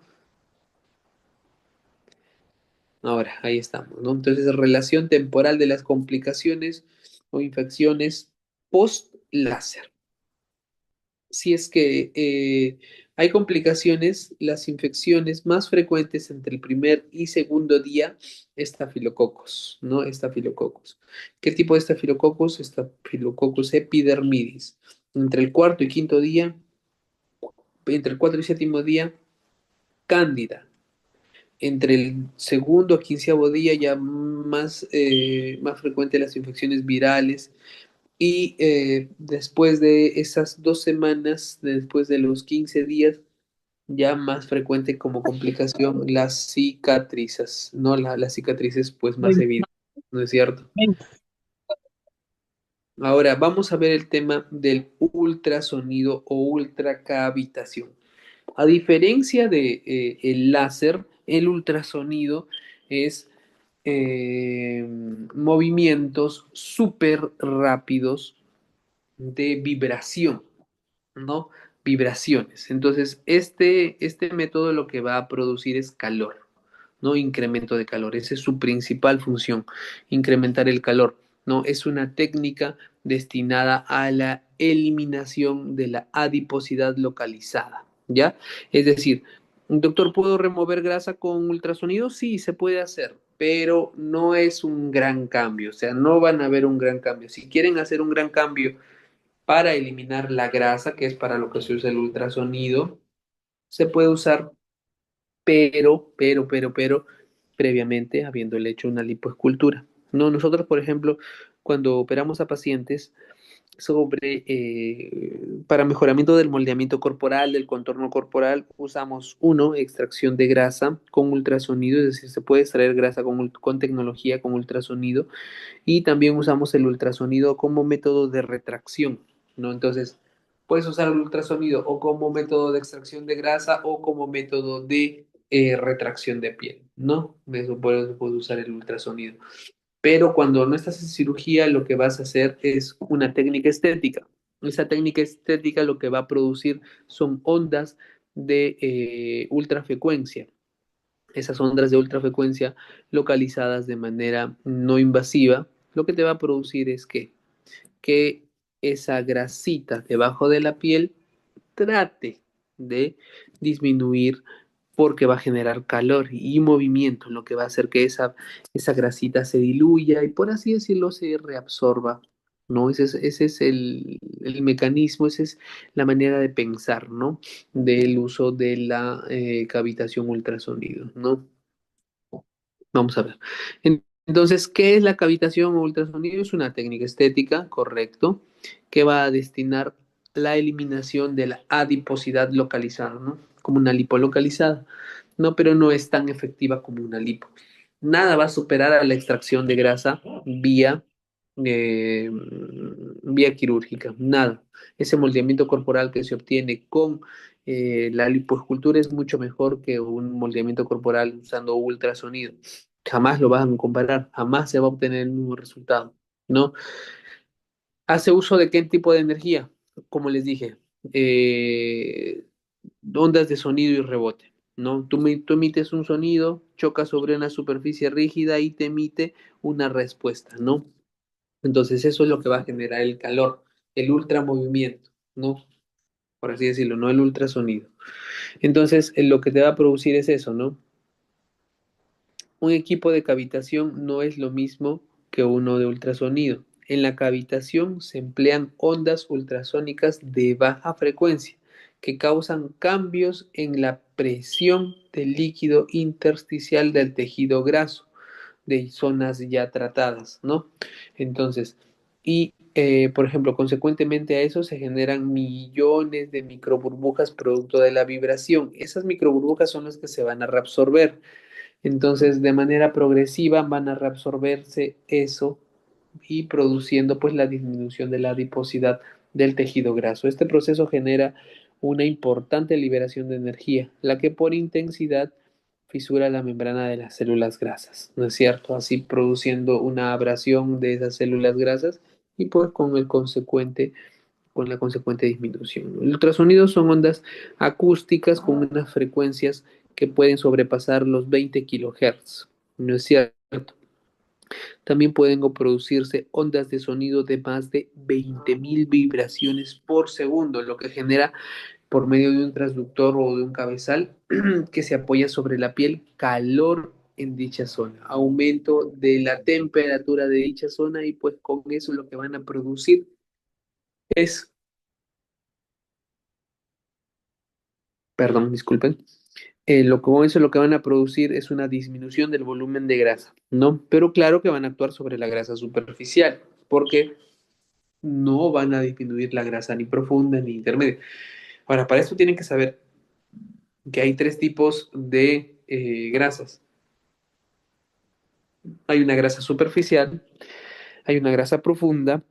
Ahora, ahí estamos, ¿no? Entonces, relación temporal de las complicaciones o infecciones post-láser. Si es que hay complicaciones, las infecciones más frecuentes entre el primer y segundo día, estafilococos, ¿no? Estafilococos. ¿Qué tipo de estafilococos? Estafilococos epidermidis. Entre el cuarto y quinto día, entre el cuarto y séptimo día, cándida. Entre el segundo a quinceavo día ya más frecuente las infecciones virales y después de esas 2 semanas, después de los 15 días, ya más frecuente como complicación las cicatrices, ¿no? Las cicatrices pues más evidentes, ¿no es cierto? Ahora vamos a ver el tema del ultrasonido o ultracavitación. A diferencia de el láser, el ultrasonido es movimientos súper rápidos de vibración, ¿no? Vibraciones. Entonces, este método lo que va a producir es calor, ¿no? Incremento de calor. Esa es su principal función, incrementar el calor, ¿no? Es una técnica destinada a la eliminación de la adiposidad localizada, ¿ya? Es decir, doctor, ¿puedo remover grasa con ultrasonido? Sí, se puede hacer, pero no es un gran cambio, o sea, no van a ver un gran cambio. Si quieren hacer un gran cambio para eliminar la grasa, que es para lo que se usa el ultrasonido, se puede usar, pero, previamente habiéndole hecho una lipoescultura. No, nosotros, por ejemplo, cuando operamos a pacientes, sobre, para mejoramiento del moldeamiento corporal, del contorno corporal, usamos uno, extracción de grasa con ultrasonido, es decir, se puede extraer grasa con tecnología, con ultrasonido, y también usamos el ultrasonido como método de retracción, ¿no? Entonces, puedes usar el ultrasonido o como método de extracción de grasa o como método de retracción de piel, ¿no? Eso por eso puedes usar el ultrasonido. Pero cuando no estás en cirugía, lo que vas a hacer es una técnica estética. Esa técnica estética lo que va a producir son ondas de ultrafrecuencia. Esas ondas de ultrafrecuencia localizadas de manera no invasiva, lo que te va a producir es que esa grasita debajo de la piel trate de disminuir porque va a generar calor y movimiento, lo que va a hacer que esa grasita se diluya y por así decirlo se reabsorba, ¿no? Ese es el mecanismo, esa es la manera de pensar, ¿no? Del uso de la cavitación ultrasonido, ¿no? Vamos a ver. Entonces, ¿qué es la cavitación o ultrasonido? Es una técnica estética, correcto, que va a destinar la eliminación de la adiposidad localizada, ¿no? Como una lipo localizada, ¿no? Pero no es tan efectiva como una lipo. Nada va a superar a la extracción de grasa eh, vía quirúrgica, nada. Ese moldeamiento corporal que se obtiene con la lipoescultura es mucho mejor que un moldeamiento corporal usando ultrasonido. Jamás lo van a comparar, jamás se va a obtener el mismo resultado, ¿no? ¿Hace uso de qué tipo de energía? Como les dije, eh, ondas de sonido y rebote, ¿no? Tú emites un sonido, chocas sobre una superficie rígida y te emite una respuesta, ¿no? Entonces eso es lo que va a generar el calor, el ultramovimiento, ¿no? Por así decirlo, no el ultrasonido. Entonces, lo que te va a producir es eso, ¿no? Un equipo de cavitación no es lo mismo que uno de ultrasonido. En la cavitación se emplean ondas ultrasónicas de baja frecuencia que causan cambios en la presión del líquido intersticial del tejido graso de zonas ya tratadas, ¿no? Entonces, por ejemplo, consecuentemente a eso se generan millones de microburbujas producto de la vibración. Esas microburbujas son las que se van a reabsorber. Entonces, de manera progresiva van a reabsorberse eso y produciendo pues la disminución de la adiposidad del tejido graso. Este proceso genera una importante liberación de energía, la que por intensidad fisura la membrana de las células grasas, ¿no es cierto? Así produciendo una abrasión de esas células grasas y pues con la consecuente disminución. El ultrasonido son ondas acústicas con unas frecuencias que pueden sobrepasar los 20 kilohertz, ¿no es cierto? También pueden producirse ondas de sonido de más de 20.000 vibraciones por segundo, lo que genera por medio de un transductor o de un cabezal que se apoya sobre la piel calor en dicha zona, aumento de la temperatura de dicha zona y pues con eso lo que van a producir es, perdón, disculpen, con eso lo que van a producir es una disminución del volumen de grasa, ¿no? Pero claro que van a actuar sobre la grasa superficial, porque no van a disminuir la grasa ni profunda ni intermedia. Ahora, para esto tienen que saber que hay tres tipos de grasas. Hay una grasa superficial, hay una grasa profunda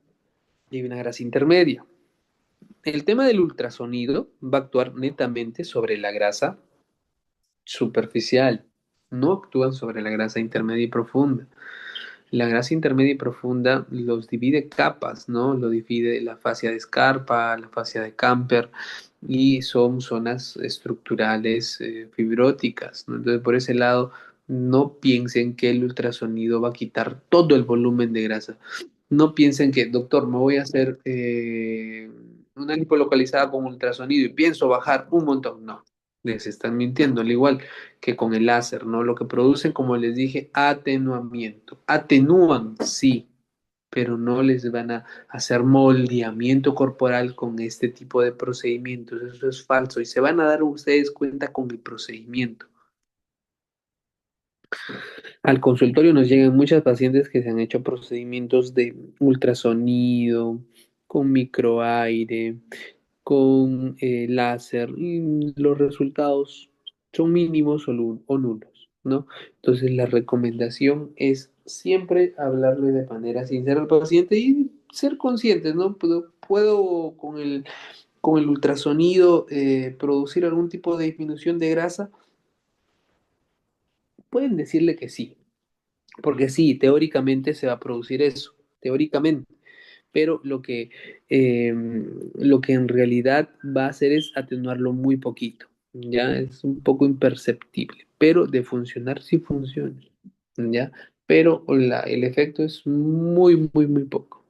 y hay una grasa intermedia. El tema del ultrasonido va a actuar netamente sobre la grasa superficial, no actúan sobre la grasa intermedia y profunda. La grasa intermedia y profunda los divide capas, ¿no? Lo divide la fascia de Scarpa, la fascia de Camper, y son zonas estructurales fibróticas, ¿no? Entonces, por ese lado, no piensen que el ultrasonido va a quitar todo el volumen de grasa. No piensen que, doctor, me voy a hacer una lipolocalizada con ultrasonido y pienso bajar un montón. No, les están mintiendo, al igual que con el láser, ¿no? Lo que producen, como les dije, atenuamiento. Atenúan, sí, pero no les van a hacer moldeamiento corporal con este tipo de procedimientos. Eso es falso y se van a dar ustedes cuenta con el procedimiento. Al consultorio nos llegan muchas pacientes que se han hecho procedimientos de ultrasonido, con microaire, con láser, y los resultados son mínimos o nulos, ¿no? Entonces la recomendación es siempre hablarle de manera sincera al paciente y ser conscientes, ¿no? Puedo con el ultrasonido producir algún tipo de disminución de grasa. Pueden decirle que sí, porque sí, teóricamente se va a producir eso, teóricamente, pero eh, lo que en realidad va a hacer es atenuarlo muy poquito, ya es un poco imperceptible, pero de funcionar sí funciona, ya, pero el efecto es muy, muy, muy poco.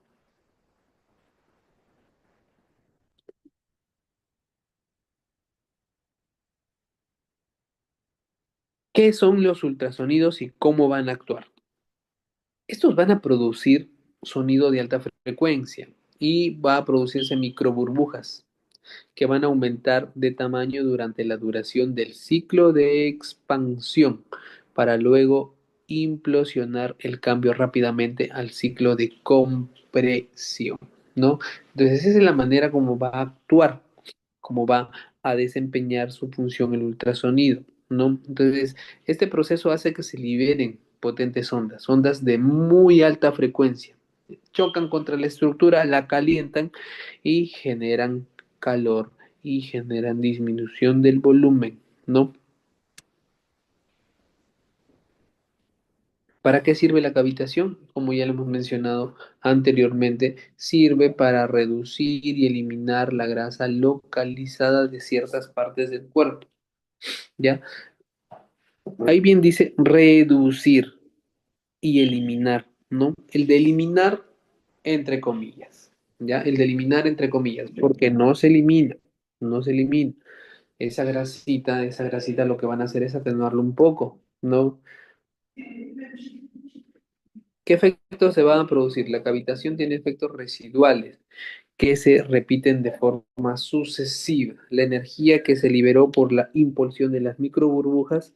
¿Qué son los ultrasonidos y cómo van a actuar? Estos van a producir sonido de alta frecuencia y va a producirse microburbujas que van a aumentar de tamaño durante la duración del ciclo de expansión para luego implosionar el cambio rápidamente al ciclo de compresión, ¿no? Entonces esa es la manera como va a actuar, como va a desempeñar su función el ultrasonido, ¿no? Entonces este proceso hace que se liberen potentes ondas, ondas de muy alta frecuencia, chocan contra la estructura, la calientan y generan calor y generan disminución del volumen, ¿no? ¿Para qué sirve la cavitación? Como ya lo hemos mencionado anteriormente, sirve para reducir y eliminar la grasa localizada de ciertas partes del cuerpo, ¿ya? Ahí bien dice reducir y eliminar, ¿no? El de eliminar entre comillas, ¿ya? El de eliminar entre comillas, porque no se elimina, no se elimina. Esa grasita lo que van a hacer es atenuarlo un poco, ¿no? ¿Qué efectos se van a producir? La cavitación tiene efectos residuales que se repiten de forma sucesiva. La energía que se liberó por la impulsión de las microburbujas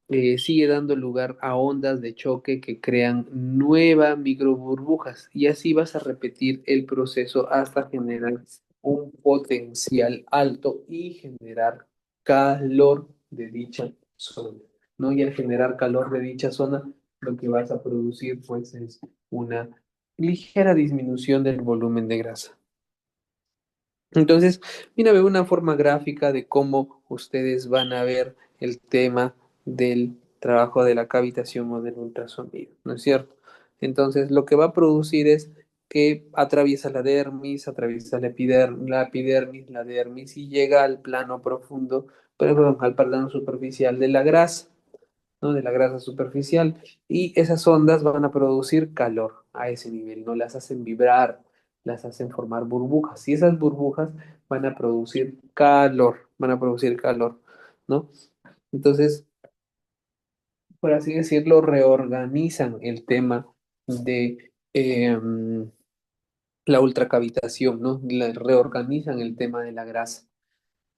sigue dando lugar a ondas de choque que crean nuevas microburbujas y así vas a repetir el proceso hasta generar un potencial alto y generar calor de dicha zona, ¿no? Y al generar calor de dicha zona, lo que vas a producir pues es una ligera disminución del volumen de grasa. Entonces, mira, veo una forma gráfica de cómo ustedes van a ver el tema del trabajo de la cavitación o del ultrasonido, ¿no es cierto? Entonces, lo que va a producir es que atraviesa la dermis, atraviesa la epidermis, la dermis y llega al plano profundo, perdón, al plano superficial de la grasa, ¿no? De la grasa superficial, y esas ondas van a producir calor a ese nivel, no las hacen vibrar, las hacen formar burbujas, y esas burbujas van a producir calor, ¿no? Entonces, por así decirlo, reorganizan el tema de la ultracavitación, ¿no? Reorganizan el tema de la grasa,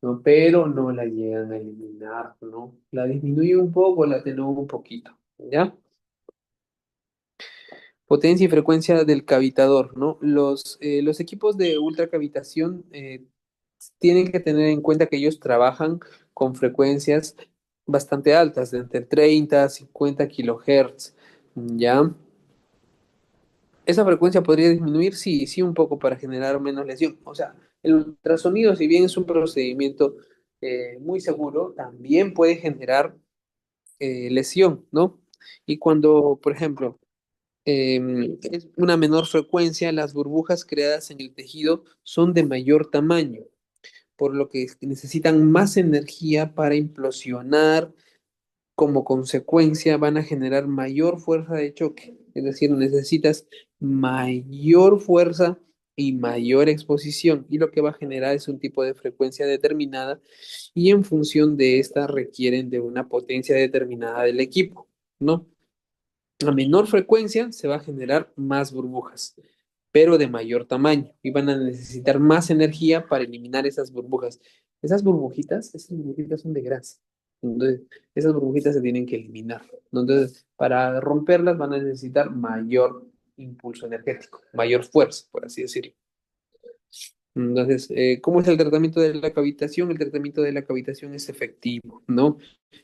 ¿no? Pero no la llegan a eliminar, ¿no? La disminuye un poco, la atenúa un poquito, ¿ya? Potencia y frecuencia del cavitador, ¿no? Los equipos de ultracavitación tienen que tener en cuenta que ellos trabajan con frecuencias bastante altas, de entre 30 a 50 kilohertz, ¿ya? ¿Esa frecuencia podría disminuir? Sí, sí, un poco para generar menos lesión. O sea, el ultrasonido, si bien es un procedimiento muy seguro, también puede generar lesión, ¿no? Y cuando, por ejemplo, es una menor frecuencia, las burbujas creadas en el tejido son de mayor tamaño, por lo que necesitan más energía para implosionar. Como consecuencia, van a generar mayor fuerza de choque, es decir, necesitas mayor fuerza y mayor exposición, y lo que va a generar es un tipo de frecuencia determinada, y en función de esta requieren de una potencia determinada del equipo, ¿no? A menor frecuencia se va a generar más burbujas, pero de mayor tamaño y van a necesitar más energía para eliminar esas burbujas. Esas burbujitas son de grasa. Entonces, esas burbujitas se tienen que eliminar, ¿no? Entonces, para romperlas van a necesitar mayor impulso energético, mayor fuerza, por así decirlo. Entonces, ¿cómo es el tratamiento de la cavitación? El tratamiento de la cavitación es efectivo, ¿no?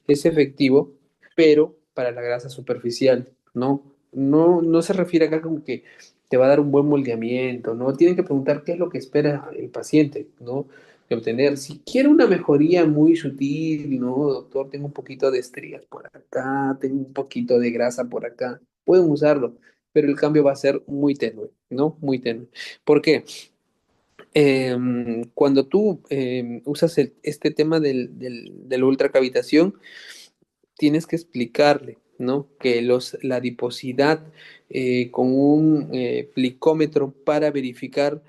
Es efectivo, pero para la grasa superficial, ¿no? No se refiere acá como que te va a dar un buen moldeamiento, ¿no? Tienen que preguntar qué es lo que espera el paciente, ¿no? De obtener. Si quiere una mejoría muy sutil, ¿no? Doctor, tengo un poquito de estrías por acá, tengo un poquito de grasa por acá, pueden usarlo, pero el cambio va a ser muy tenue, ¿no? Muy tenue. ¿Por qué? Cuando tú usas este tema de la ultracavitación, tienes que explicarle, ¿no? Que la adiposidad con un plicómetro para verificar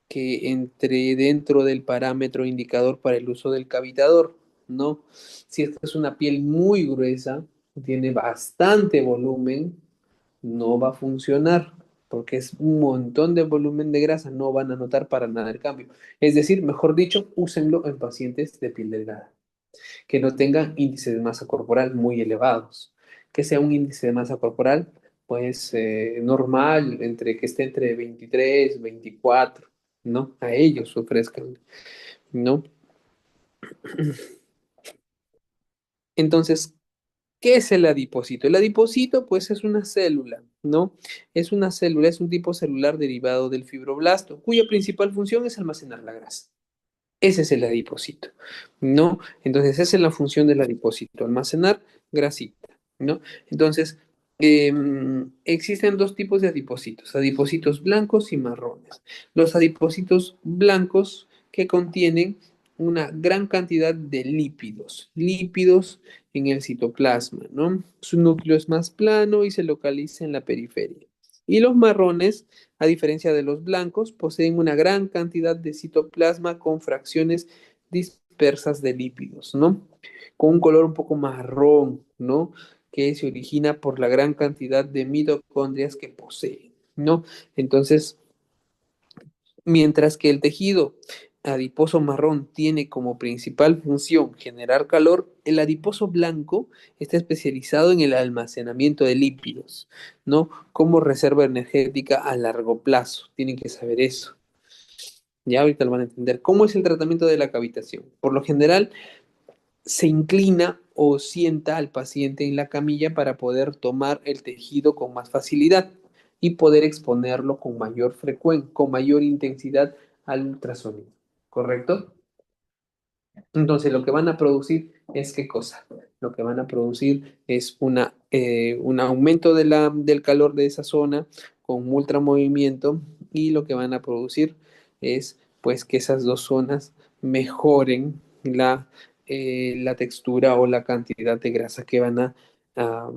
que entre dentro del parámetro indicador para el uso del cavitador, ¿no? Si esta es una piel muy gruesa, tiene bastante volumen, no va a funcionar, porque es un montón de volumen de grasa, no van a notar para nada el cambio. Es decir, mejor dicho, úsenlo en pacientes de piel delgada, que no tengan índices de masa corporal muy elevados, que sea un índice de masa corporal, pues normal, que esté entre 23, 24, ¿no? A ellos ofrezcan, ¿no? Entonces, ¿qué es el adipocito? El adipocito, pues, es una célula, ¿no? Es una célula, es un tipo celular derivado del fibroblasto, cuya principal función es almacenar la grasa. Ese es el adipocito, ¿no? Entonces, esa es la función del adipocito, almacenar grasita, ¿no? Entonces, existen dos tipos de adipocitos, adipocitos blancos y marrones. Los adipocitos blancos que contienen una gran cantidad de lípidos en el citoplasma, ¿no? Su núcleo es más plano y se localiza en la periferia. Y los marrones, a diferencia de los blancos, poseen una gran cantidad de citoplasma con fracciones dispersas de lípidos, ¿no? Con un color un poco marrón, ¿no? Que se origina por la gran cantidad de mitocondrias que poseen, ¿no? Entonces, mientras que el tejido adiposo marrón tiene como principal función generar calor, el adiposo blanco está especializado en el almacenamiento de lípidos, ¿no? Como reserva energética a largo plazo. Tienen que saber eso. Ya ahorita lo van a entender. ¿Cómo es el tratamiento de la cavitación? Por lo general, se inclina o sienta al paciente en la camilla para poder tomar el tejido con más facilidad y poder exponerlo con mayor frecuencia, con mayor intensidad al ultrasonido. ¿Correcto? Entonces, lo que van a producir es ¿qué cosa? Lo que van a producir es un aumento del calor de esa zona con ultramovimiento y lo que van a producir es pues que esas dos zonas mejoren la textura o la cantidad de grasa que van a, a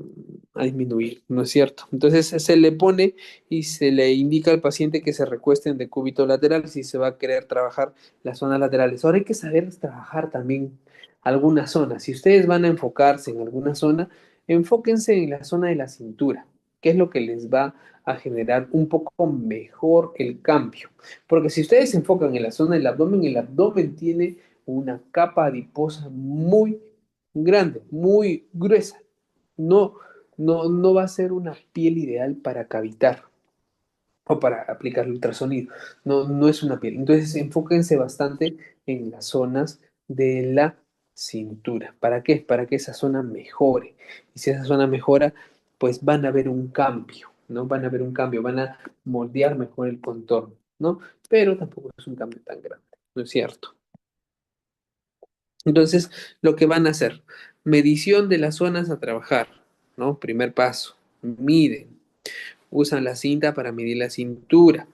disminuir, ¿no es cierto? Entonces se le pone y se le indica al paciente que se recueste en decúbito lateral si se va a querer trabajar las zonas laterales. Ahora hay que saber trabajar también algunas zonas. Si ustedes van a enfocarse en alguna zona, enfóquense en la zona de la cintura, que es lo que les va a generar un poco mejor el cambio. Porque si ustedes se enfocan en la zona del abdomen, el abdomen tiene una capa adiposa muy grande, muy gruesa. No, no va a ser una piel ideal para cavitar o para aplicar el ultrasonido. No es una piel. Entonces, enfóquense bastante en las zonas de la cintura. ¿Para qué? Para que esa zona mejore. Y si esa zona mejora, pues van a ver un cambio, ¿no? Van a ver un cambio, van a moldear mejor el contorno, ¿no? Pero tampoco es un cambio tan grande, ¿no es cierto? Entonces, lo que van a hacer, medición de las zonas a trabajar, ¿no? Primer paso, miden, usan la cinta para medir la cintura.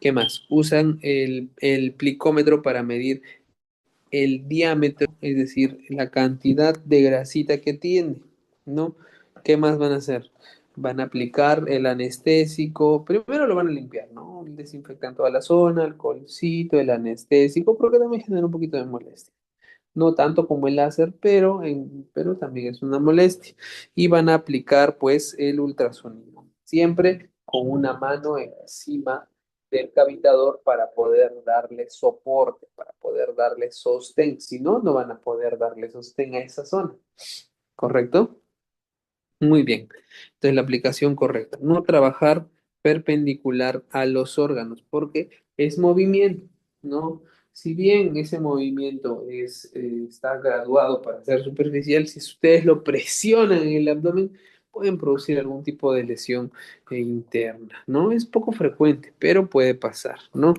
¿Qué más? Usan el plicómetro para medir el diámetro, es decir, la cantidad de grasita que tiene, ¿no? ¿Qué más van a hacer? Van a aplicar el anestésico, primero lo van a limpiar, ¿no? Desinfectan toda la zona, alcoholcito, el anestésico, porque también genera un poquito de molestia. No tanto como el láser, pero también es una molestia. Y van a aplicar pues el ultrasonido, siempre con una mano encima del cavitador para poder darle soporte, para poder darle sostén. Si no, no van a poder darle sostén a esa zona. ¿Correcto? Muy bien. Entonces la aplicación correcta. No trabajar perpendicular a los órganos porque es movimiento. ¿no? Si bien ese movimiento está graduado para ser superficial, si ustedes lo presionan en el abdomen, pueden producir algún tipo de lesión interna, ¿no? Es poco frecuente, pero puede pasar, ¿no?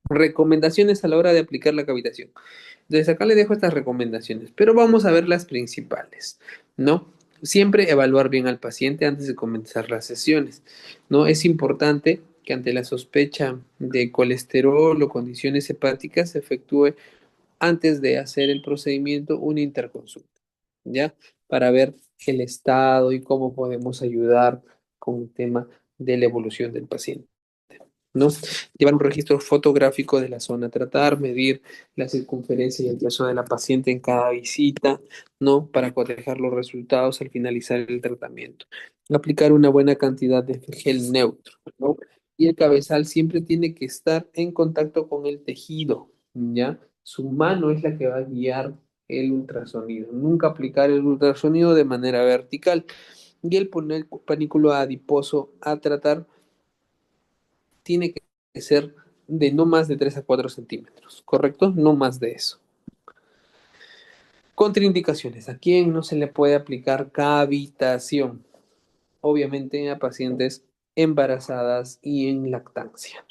Recomendaciones a la hora de aplicar la cavitación. Entonces acá le dejo estas recomendaciones, pero vamos a ver las principales, ¿no? Siempre evaluar bien al paciente antes de comenzar las sesiones, ¿no? Es importante que ante la sospecha de colesterol o condiciones hepáticas se efectúe antes de hacer el procedimiento una interconsulta, ¿ya? Para ver el estado y cómo podemos ayudar con el tema de la evolución del paciente. ¿No? Llevar un registro fotográfico de la zona a tratar, medir la circunferencia y el peso de la paciente en cada visita, ¿no? Para cotejar los resultados al finalizar el tratamiento. Aplicar una buena cantidad de gel neutro, ¿no? Y el cabezal siempre tiene que estar en contacto con el tejido, ¿ya? Su mano es la que va a guiar el ultrasonido. Nunca aplicar el ultrasonido de manera vertical. Y el poner el panículo adiposo a tratar tiene que ser de no más de 3 a 4 centímetros, ¿correcto? No más de eso. Contraindicaciones. ¿A quién no se le puede aplicar cavitación? Obviamente a pacientes embarazadas y en lactancia.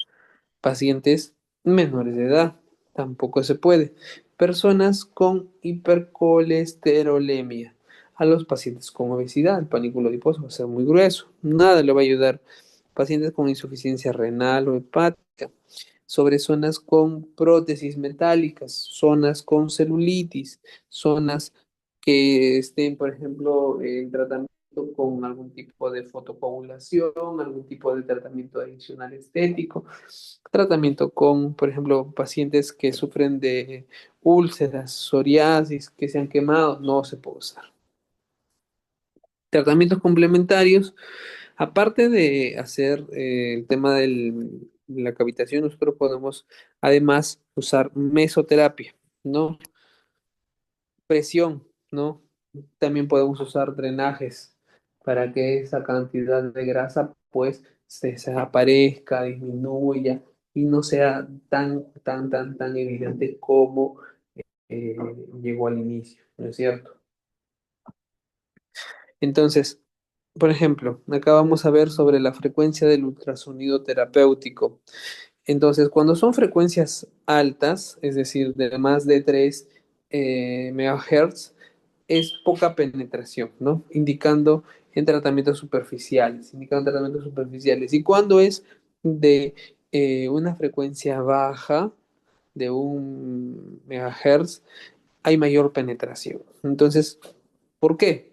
Pacientes menores de edad, tampoco se puede. Personas con hipercolesterolemia. A los pacientes con obesidad, el panículo adiposo va a ser muy grueso, nada le va a ayudar. Pacientes con insuficiencia renal o hepática, sobre zonas con prótesis metálicas, zonas con celulitis, zonas que estén, por ejemplo, en tratamiento con algún tipo de fotocoagulación, algún tipo de tratamiento adicional estético, tratamiento con, por ejemplo, pacientes que sufren de úlceras, psoriasis, que se han quemado, no se puede usar. Tratamientos complementarios. Aparte de hacer el tema de la cavitación, nosotros podemos además usar mesoterapia, ¿no? Presión, ¿no? También podemos usar drenajes para que esa cantidad de grasa pues se desaparezca, disminuya y no sea tan evidente como eh, llegó al inicio, ¿no es cierto? Entonces, por ejemplo, acá vamos a ver sobre la frecuencia del ultrasonido terapéutico. Entonces, cuando son frecuencias altas, es decir, de más de 3 megahertz, es poca penetración, ¿no? Indicando tratamientos superficiales. Y cuando es de una frecuencia baja, de 1 megahertz, hay mayor penetración. Entonces, ¿por qué?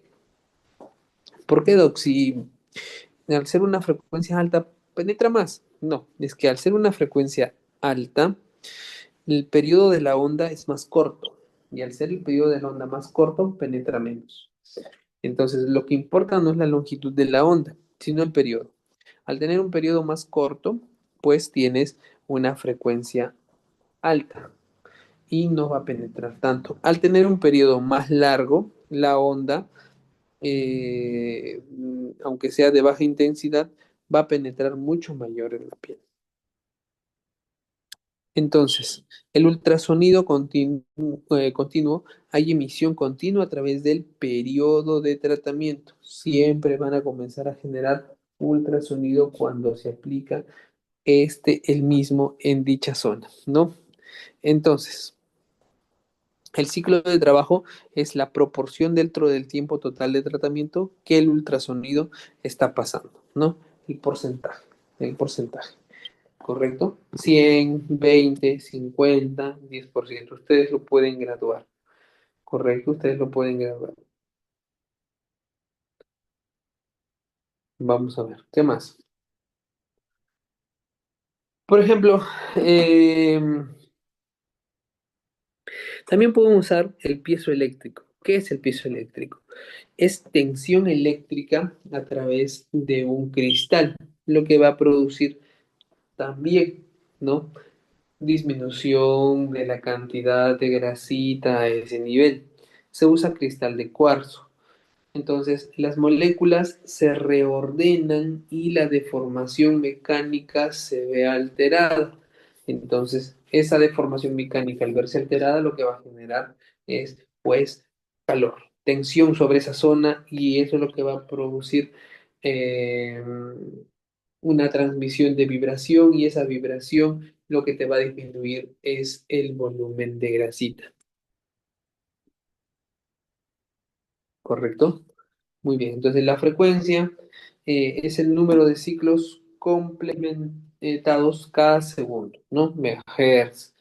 ¿Por qué, Doc? Si al ser una frecuencia alta penetra más. No, es que al ser una frecuencia alta, el periodo de la onda es más corto. Y al ser el periodo de la onda más corto, penetra menos. Entonces, lo que importa no es la longitud de la onda, sino el periodo. Al tener un periodo más corto, pues tienes una frecuencia alta y no va a penetrar tanto. Al tener un periodo más largo, la onda aunque sea de baja intensidad, va a penetrar mucho mayor en la piel. Entonces, el ultrasonido continuo, hay emisión continua a través del periodo de tratamiento. Siempre van a comenzar a generar ultrasonido cuando se aplica el mismo en dicha zona, ¿no? Entonces, el ciclo de trabajo es la proporción dentro del tiempo total de tratamiento que el ultrasonido está pasando, ¿no? El porcentaje, ¿correcto? 100, 20, 50, 10%. Ustedes lo pueden graduar, ¿correcto? Ustedes lo pueden graduar. Vamos a ver, ¿qué más? Por ejemplo, también pueden usar el piezo eléctrico. ¿Qué es el piezo eléctrico? Es tensión eléctrica a través de un cristal, lo que va a producir también, ¿no? Disminución de la cantidad de grasita a ese nivel. Se usa cristal de cuarzo. Entonces, las moléculas se reordenan y la deformación mecánica se ve alterada. Entonces, esa deformación mecánica, al verse alterada, lo que va a generar es, pues, calor, tensión sobre esa zona y eso es lo que va a producir eh, una transmisión de vibración y esa vibración lo que te va a disminuir es el volumen de grasita, ¿correcto? Muy bien, entonces la frecuencia es el número de ciclos complementados cada segundo, ¿no? Megahertz,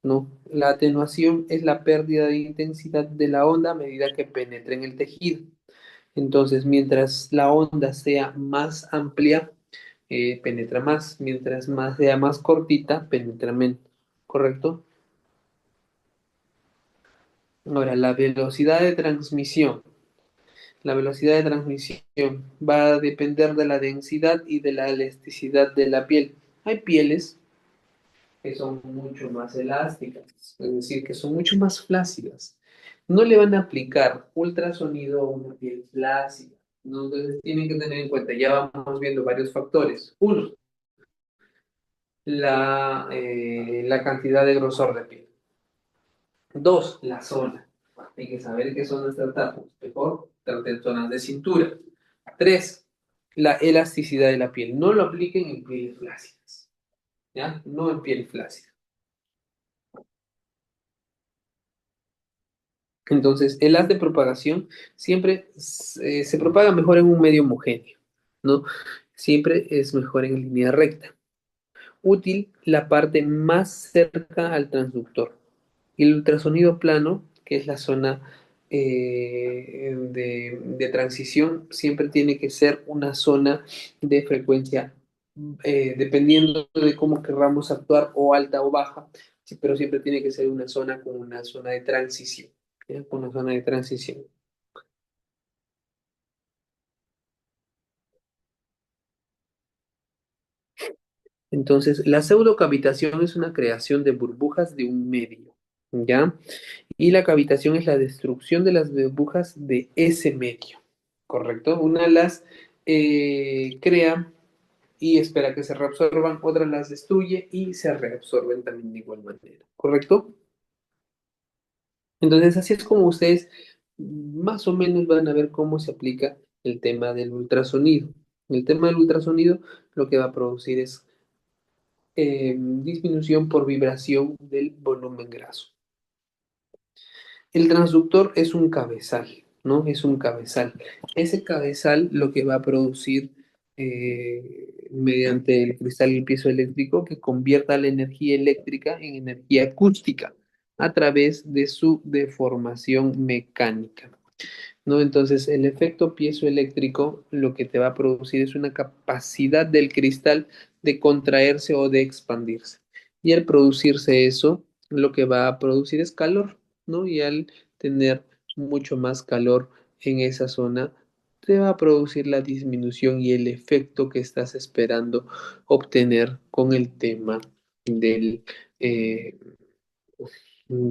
¿no? La atenuación es la pérdida de intensidad de la onda a medida que penetra en el tejido. Entonces, mientras la onda sea más amplia, penetra más, mientras más sea más cortita, penetra menos, ¿correcto? Ahora, la velocidad de transmisión. La velocidad de transmisión va a depender de la densidad y de la elasticidad de la piel. Hay pieles que son mucho más elásticas, es decir, que son mucho más flácidas. No le van a aplicar ultrasonido a una piel flácida. ¿No? Entonces tienen que tener en cuenta, ya vamos viendo varios factores. Uno, la cantidad de grosor de piel. Dos, la zona. Hay que saber qué zonas tratar. Mejor traten zonas de cintura. Tres, la elasticidad de la piel. No lo apliquen en pieles flácidas, ¿ya? No en piel flácida. Entonces, el haz de propagación siempre se propaga mejor en un medio homogéneo, ¿no? Siempre es mejor en línea recta. Útil la parte más cerca al transductor. Y el ultrasonido plano, que es la zona de transición, siempre tiene que ser una zona de frecuencia, dependiendo de cómo querramos actuar, o alta o baja, sí, pero siempre tiene que ser una zona con una zona de transición, ¿ya? Con una zona de transición. Entonces, la pseudocavitación es una creación de burbujas de un medio, ¿ya? Y la cavitación es la destrucción de las burbujas de ese medio, ¿correcto? Una las crea y espera que se reabsorban, otra las destruye y se reabsorben también de igual manera, ¿correcto? Entonces, así es como ustedes más o menos van a ver cómo se aplica el tema del ultrasonido. El tema del ultrasonido lo que va a producir es disminución por vibración del volumen graso. El transductor es un cabezal, ¿no? Es un cabezal. Ese cabezal lo que va a producir mediante el cristal y el piezo eléctrico que convierta la energía eléctrica en energía acústica a través de su deformación mecánica. ¿No? Entonces, el efecto piezoeléctrico lo que te va a producir es una capacidad del cristal de contraerse o de expandirse. Y al producirse eso, lo que va a producir es calor, ¿no? Y al tener mucho más calor en esa zona, te va a producir la disminución y el efecto que estás esperando obtener con el tema del, eh, mm,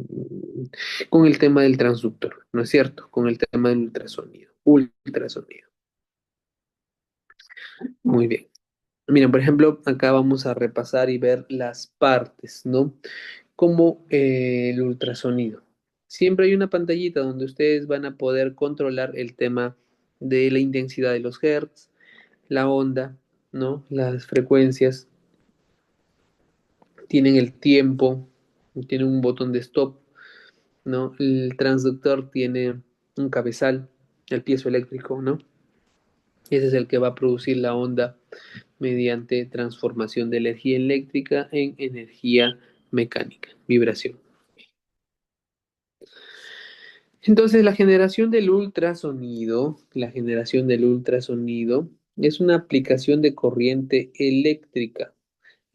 con el tema del transductor, ¿no es cierto? Con el tema del ultrasonido. Ultrasonido. Muy bien. Miren, por ejemplo, acá vamos a repasar y ver las partes, ¿no? Como el ultrasonido. Siempre hay una pantallita donde ustedes van a poder controlar el tema de la intensidad de los hertz, la onda, ¿no? Las frecuencias, tienen el tiempo, tienen un botón de stop, ¿no? El transductor tiene un cabezal, el piezo eléctrico, ¿no? Ese es el que va a producir la onda mediante transformación de energía eléctrica en energía mecánica, vibración. Entonces, la generación del ultrasonido es una aplicación de corriente eléctrica.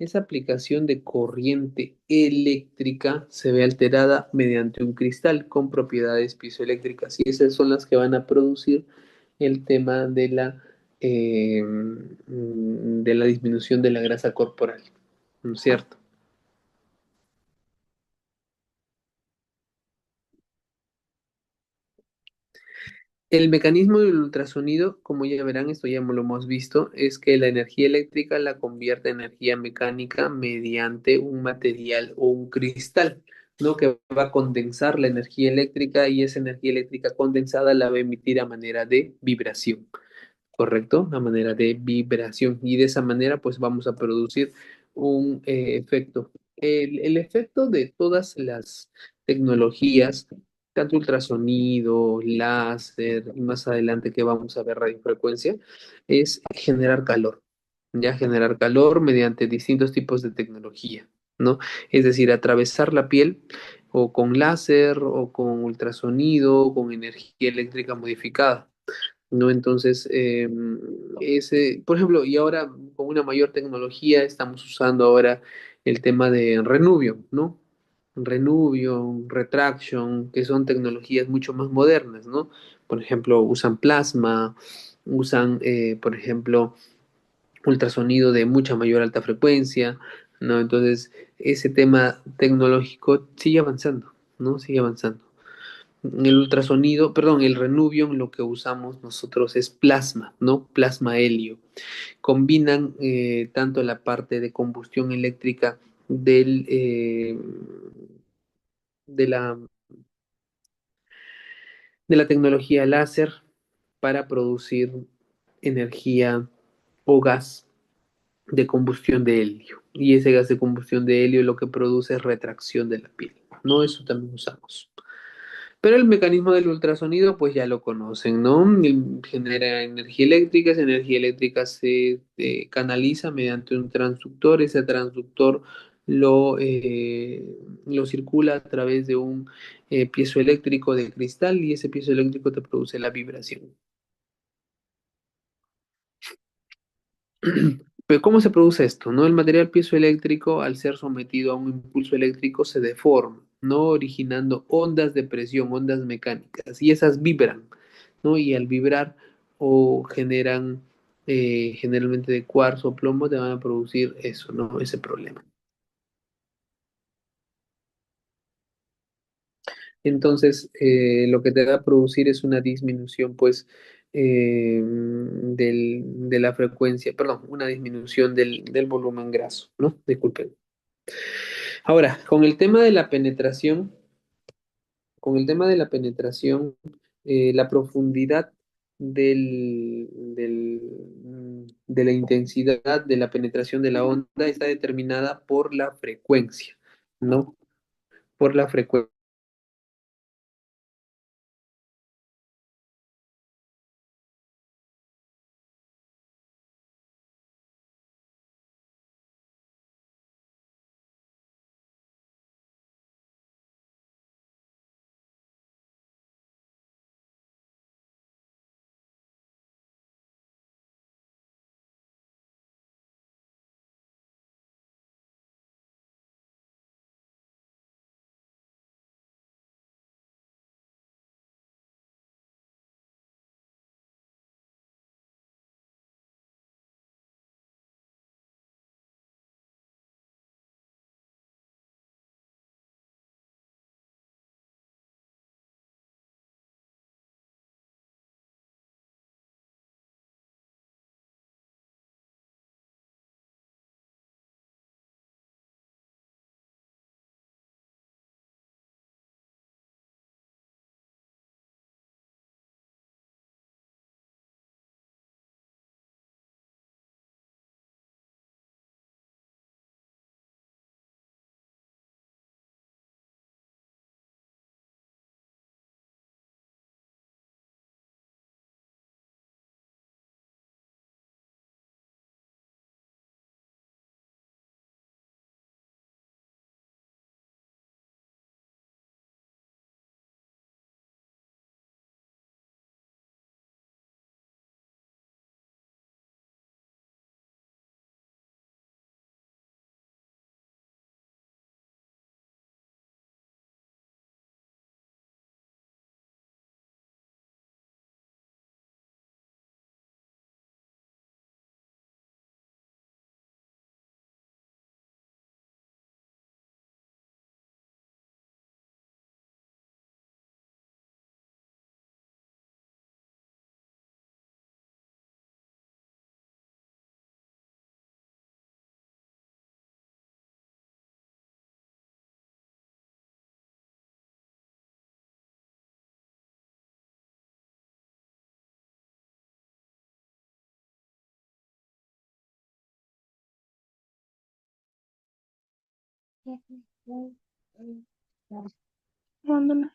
Esa aplicación de corriente eléctrica se ve alterada mediante un cristal con propiedades piezoeléctricas y esas son las que van a producir el tema de la disminución de la grasa corporal, ¿no es cierto? El mecanismo del ultrasonido, como ya verán, esto ya lo hemos visto, es que la energía eléctrica la convierte en energía mecánica mediante un material o un cristal, ¿no? Que va a condensar la energía eléctrica y esa energía eléctrica condensada la va a emitir a manera de vibración. ¿Correcto? A manera de vibración. Y de esa manera, pues vamos a producir un efecto. El efecto de todas las tecnologías, tanto ultrasonido, láser, y más adelante que vamos a ver radiofrecuencia, es generar calor. Ya generar calor mediante distintos tipos de tecnología, ¿no? Es decir, atravesar la piel o con láser o con ultrasonido o con energía eléctrica modificada. ¿No? Entonces, por ejemplo, y ahora con una mayor tecnología estamos usando ahora el tema de Renuvio, ¿no? Renuvio, Retraction, que son tecnologías mucho más modernas, ¿no? Por ejemplo, usan plasma, usan, por ejemplo, ultrasonido de mucha mayor alta frecuencia, ¿no? Entonces, ese tema tecnológico sigue avanzando, ¿no? Sigue avanzando. El ultrasonido, perdón, el Renuvion, lo que usamos nosotros es plasma, ¿no? Plasma helio. Combinan tanto la parte de combustión eléctrica de la, de la tecnología láser para producir energía o gas de combustión de helio. Y ese gas de combustión de helio lo que produce es retracción de la piel, ¿no? Eso también usamos. Pero el mecanismo del ultrasonido, pues ya lo conocen, ¿no? Genera energía eléctrica, esa energía eléctrica se canaliza mediante un transductor, ese transductor lo, eh, lo circula a través de un piezoeléctrico de cristal y ese piezoeléctrico te produce la vibración. Pero ¿cómo se produce esto? ¿No? El material piezoeléctrico, al ser sometido a un impulso eléctrico, se deforma, ¿no? Originando ondas de presión, ondas mecánicas, y esas vibran, ¿no? Y al vibrar o generan generalmente de cuarzo o plomo, te van a producir eso, ¿no? Ese problema. Entonces, lo que te va a producir es una disminución, pues, de la frecuencia, perdón, una disminución del volumen graso, ¿no? Disculpen. Ahora, con el tema de la penetración, la profundidad de la intensidad de la penetración de la onda está determinada por la frecuencia, ¿no? Por la frecuencia. Mándame.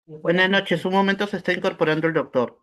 Buenas noches, un momento se está incorporando el doctor.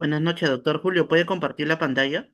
Buenas noches, doctor Julio. ¿Puede compartir la pantalla?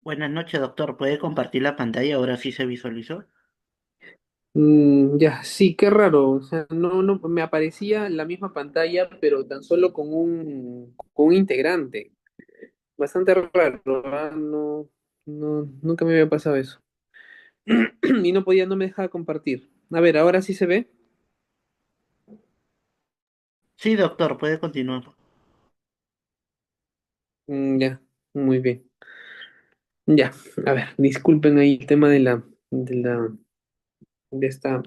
Buenas noches, doctor. ¿Puede compartir la pantalla? Ahora sí se visualizó. Ya, sí, qué raro. O sea, no, me aparecía la misma pantalla, pero tan solo con un integrante. Bastante raro, ¿ah? Nunca me había pasado eso. Y no me dejaba compartir. A ver, ahora sí se ve. Sí, doctor, puede continuar. Ya, muy bien. Ya, a ver, disculpen ahí el tema de esta,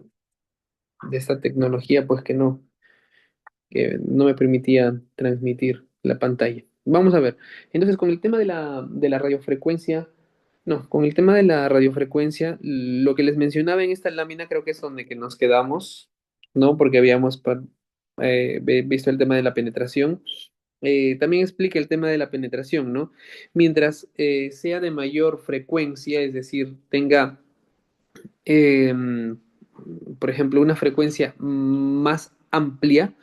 de esta tecnología, pues que no me permitía transmitir la pantalla. Vamos a ver. Entonces, con el tema de la radiofrecuencia, no, con el tema de la radiofrecuencia, lo que les mencionaba en esta lámina creo que es donde que nos quedamos, ¿no? Porque habíamos visto el tema de la penetración. También explica el tema de la penetración, ¿no? Mientras sea de mayor frecuencia, es decir, tenga por ejemplo, una frecuencia más amplia,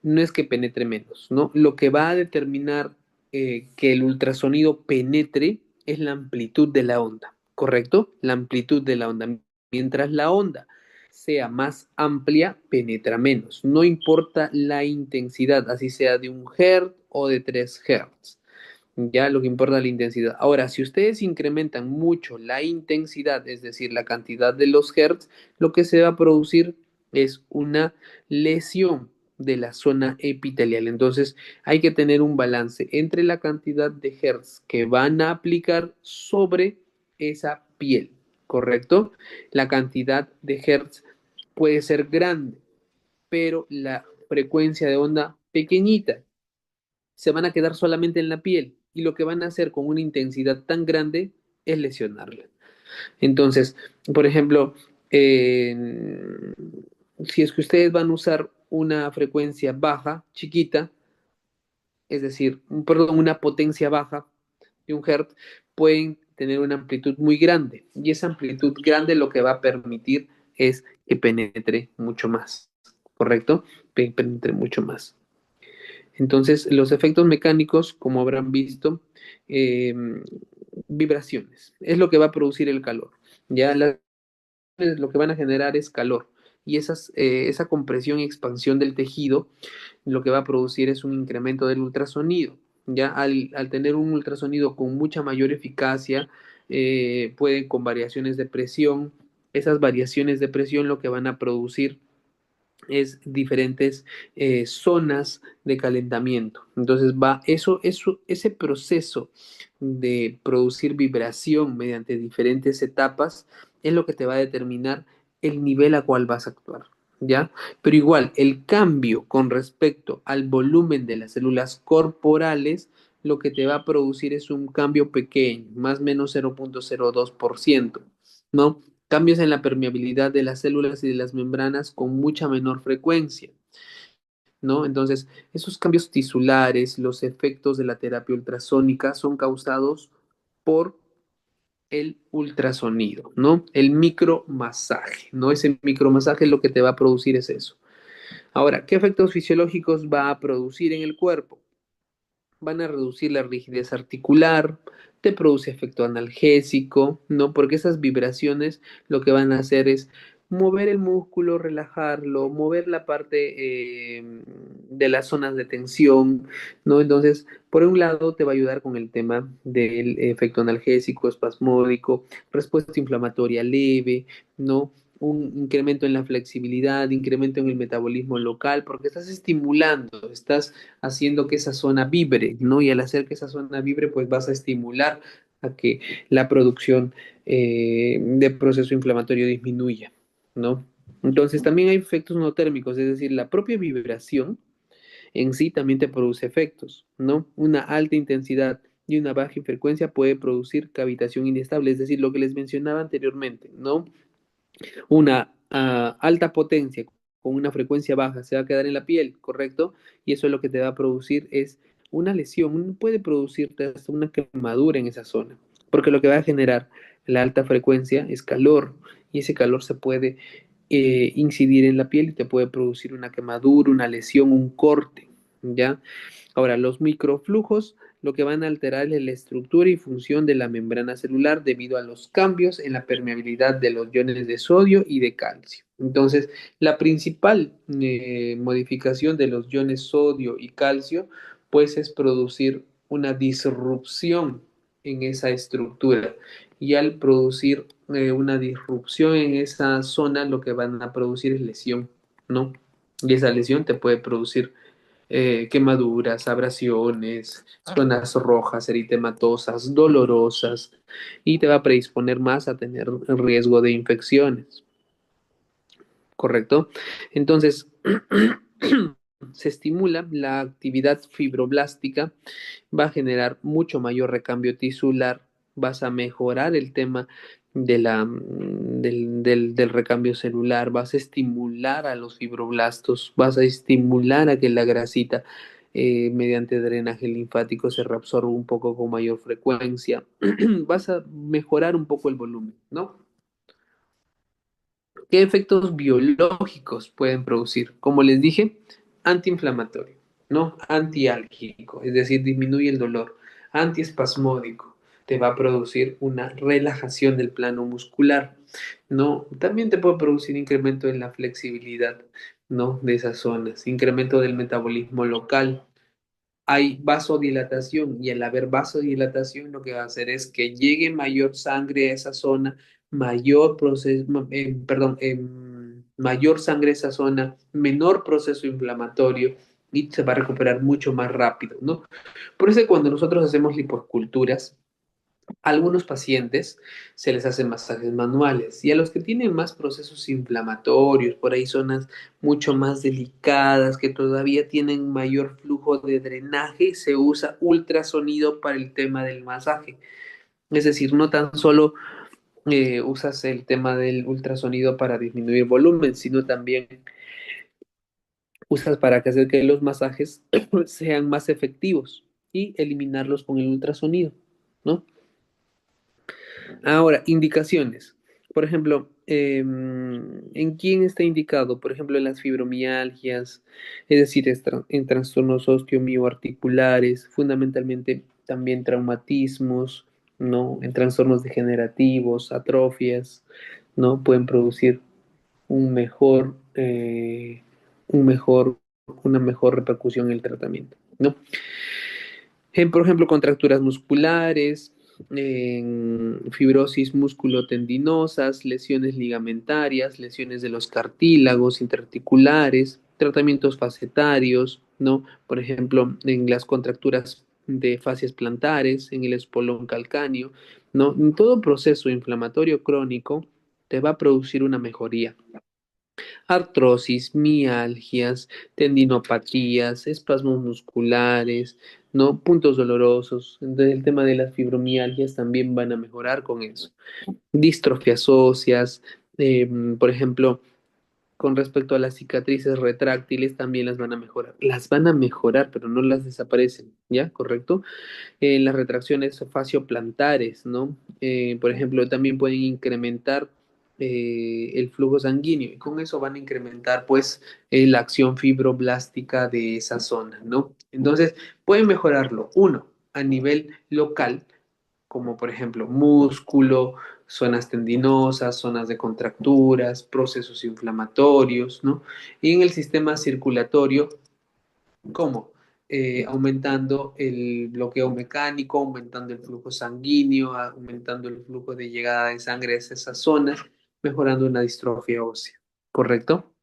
no es que penetre menos, ¿no? Lo que va a determinar que el ultrasonido penetre es la amplitud de la onda, ¿correcto? La amplitud de la onda. Mientras la onda sea más amplia, penetra menos. No importa la intensidad, así sea de 1 Hz o de 3 Hz. Ya lo que importa es la intensidad. Ahora, si ustedes incrementan mucho la intensidad, es decir, la cantidad de los hertz, lo que se va a producir es una lesión de la zona epitelial. Entonces, hay que tener un balance entre la cantidad de hertz que van a aplicar sobre esa piel, ¿correcto? La cantidad de hertz puede ser grande, pero la frecuencia de onda pequeñita se van a quedar solamente en la piel y lo que van a hacer con una intensidad tan grande es lesionarla. Entonces, por ejemplo, eh, si es que ustedes van a usar una frecuencia baja, chiquita, es decir, perdón, una potencia baja de un hertz, pueden tener una amplitud muy grande y esa amplitud grande lo que va a permitir es que penetre mucho más, ¿correcto? Penetre mucho más. Entonces, los efectos mecánicos, como habrán visto, eh, vibraciones, es lo que va a producir el calor. Ya lo que van a generar es calor. Y esa compresión y expansión del tejido lo que va a producir es un incremento del ultrasonido. Ya al tener un ultrasonido con mucha mayor eficacia, pueden con variaciones de presión, esas variaciones de presión lo que van a producir es diferentes zonas de calentamiento. Entonces ese proceso de producir vibración mediante diferentes etapas es lo que te va a determinar el nivel a cual vas a actuar, ¿ya? Pero igual, el cambio con respecto al volumen de las células corporales, lo que te va a producir es un cambio pequeño, más o menos 0,02%, ¿no? Cambios en la permeabilidad de las células y de las membranas con mucha menor frecuencia, ¿no? Entonces, esos cambios tisulares, los efectos de la terapia ultrasónica son causados por el ultrasonido, ¿no? El micromasaje, ¿no? Ese micromasaje lo que te va a producir es eso. Ahora, ¿qué efectos fisiológicos va a producir en el cuerpo? Van a reducir la rigidez articular, te produce efecto analgésico, ¿no? Porque esas vibraciones lo que van a hacer es mover el músculo, relajarlo, mover la parte de las zonas de tensión, ¿no? Entonces, por un lado, te va a ayudar con el tema del efecto analgésico, espasmódico, respuesta inflamatoria leve, ¿no? Un incremento en la flexibilidad, incremento en el metabolismo local, porque estás estimulando, estás haciendo que esa zona vibre, ¿no? Y al hacer que esa zona vibre, pues vas a estimular a que la producción de proceso inflamatorio disminuya, ¿no? Entonces también hay efectos no térmicos, es decir, la propia vibración en sí también te produce efectos, ¿no? Una alta intensidad y una baja frecuencia puede producir cavitación inestable, es decir, lo que les mencionaba anteriormente, ¿no? Una alta potencia con una frecuencia baja se va a quedar en la piel, ¿correcto? Y eso lo que te va a producir es una lesión, puede producirte hasta una quemadura en esa zona, porque lo que va a generar la alta frecuencia es calor y ese calor se puede incidir en la piel y te puede producir una quemadura, una lesión, un corte, ¿ya? Ahora, los microflujos lo que van a alterar es la estructura y función de la membrana celular debido a los cambios en la permeabilidad de los iones de sodio y de calcio. Entonces, la principal modificación de los iones sodio y calcio, pues es producir una disrupción en esa estructura. Y al producir una disrupción en esa zona, lo que van a producir es lesión, ¿no? Y esa lesión te puede producir quemaduras, abrasiones, zonas rojas, eritematosas, dolorosas, y te va a predisponer más a tener riesgo de infecciones, ¿correcto? Entonces, se estimula la actividad fibroblástica, va a generar mucho mayor recambio tisular, vas a mejorar el tema del recambio celular, vas a estimular a los fibroblastos, vas a estimular a que la grasita mediante drenaje linfático se reabsorba un poco con mayor frecuencia, vas a mejorar un poco el volumen, ¿no? ¿Qué efectos biológicos pueden producir? Como les dije, antiinflamatorio, ¿no? Antiálgico, es decir, disminuye el dolor. Antiespasmódico, te va a producir una relajación del plano muscular, ¿no? También te puede producir incremento en la flexibilidad, ¿no? De esas zonas, incremento del metabolismo local, hay vasodilatación y al haber vasodilatación lo que va a hacer es que llegue mayor sangre a esa zona, mayor proceso, perdón, mayor sangre a esa zona, menor proceso inflamatorio y se va a recuperar mucho más rápido, ¿no? Por eso cuando nosotros hacemos liposculturas, a algunos pacientes se les hacen masajes manuales y a los que tienen más procesos inflamatorios, por ahí zonas mucho más delicadas, que todavía tienen mayor flujo de drenaje, se usa ultrasonido para el tema del masaje. Es decir, no tan solo usas el tema del ultrasonido para disminuir volumen, sino también usas para que hacer que los masajes sean más efectivos y eliminarlos con el ultrasonido, ¿no? Ahora, indicaciones. Por ejemplo, ¿en quién está indicado? Por ejemplo, en las fibromialgias, es decir, en trastornos osteomioarticulares, fundamentalmente también traumatismos, ¿no? En trastornos degenerativos, atrofias, ¿no? Pueden producir un mejor, un mejor, una mejor repercusión en el tratamiento, ¿no? Por ejemplo, contracturas musculares, en fibrosis musculotendinosas, lesiones ligamentarias, lesiones de los cartílagos interarticulares, tratamientos facetarios, ¿no? Por ejemplo, en las contracturas de fascias plantares, en el espolón calcáneo, ¿no? En todo proceso inflamatorio crónico te va a producir una mejoría. Artrosis, mialgias, tendinopatías, espasmos musculares, ¿no? Puntos dolorosos. Entonces, el tema de las fibromialgias también van a mejorar con eso. Distrofias óseas, por ejemplo, con respecto a las cicatrices retráctiles, también las van a mejorar. Las van a mejorar, pero no las desaparecen, ¿ya? ¿Correcto? Las retracciones facioplantares, ¿no? Por ejemplo, también pueden incrementar el flujo sanguíneo y con eso van a incrementar pues la acción fibroblástica de esa zona, ¿no? Entonces, pueden mejorarlo, uno, a nivel local, como por ejemplo músculo, zonas tendinosas, zonas de contracturas, procesos inflamatorios, ¿no? Y en el sistema circulatorio, ¿cómo? Aumentando el bloqueo mecánico, aumentando el flujo sanguíneo, aumentando el flujo de llegada de sangre a esas zonas, mejorando una distrofia ósea. ¿Correcto?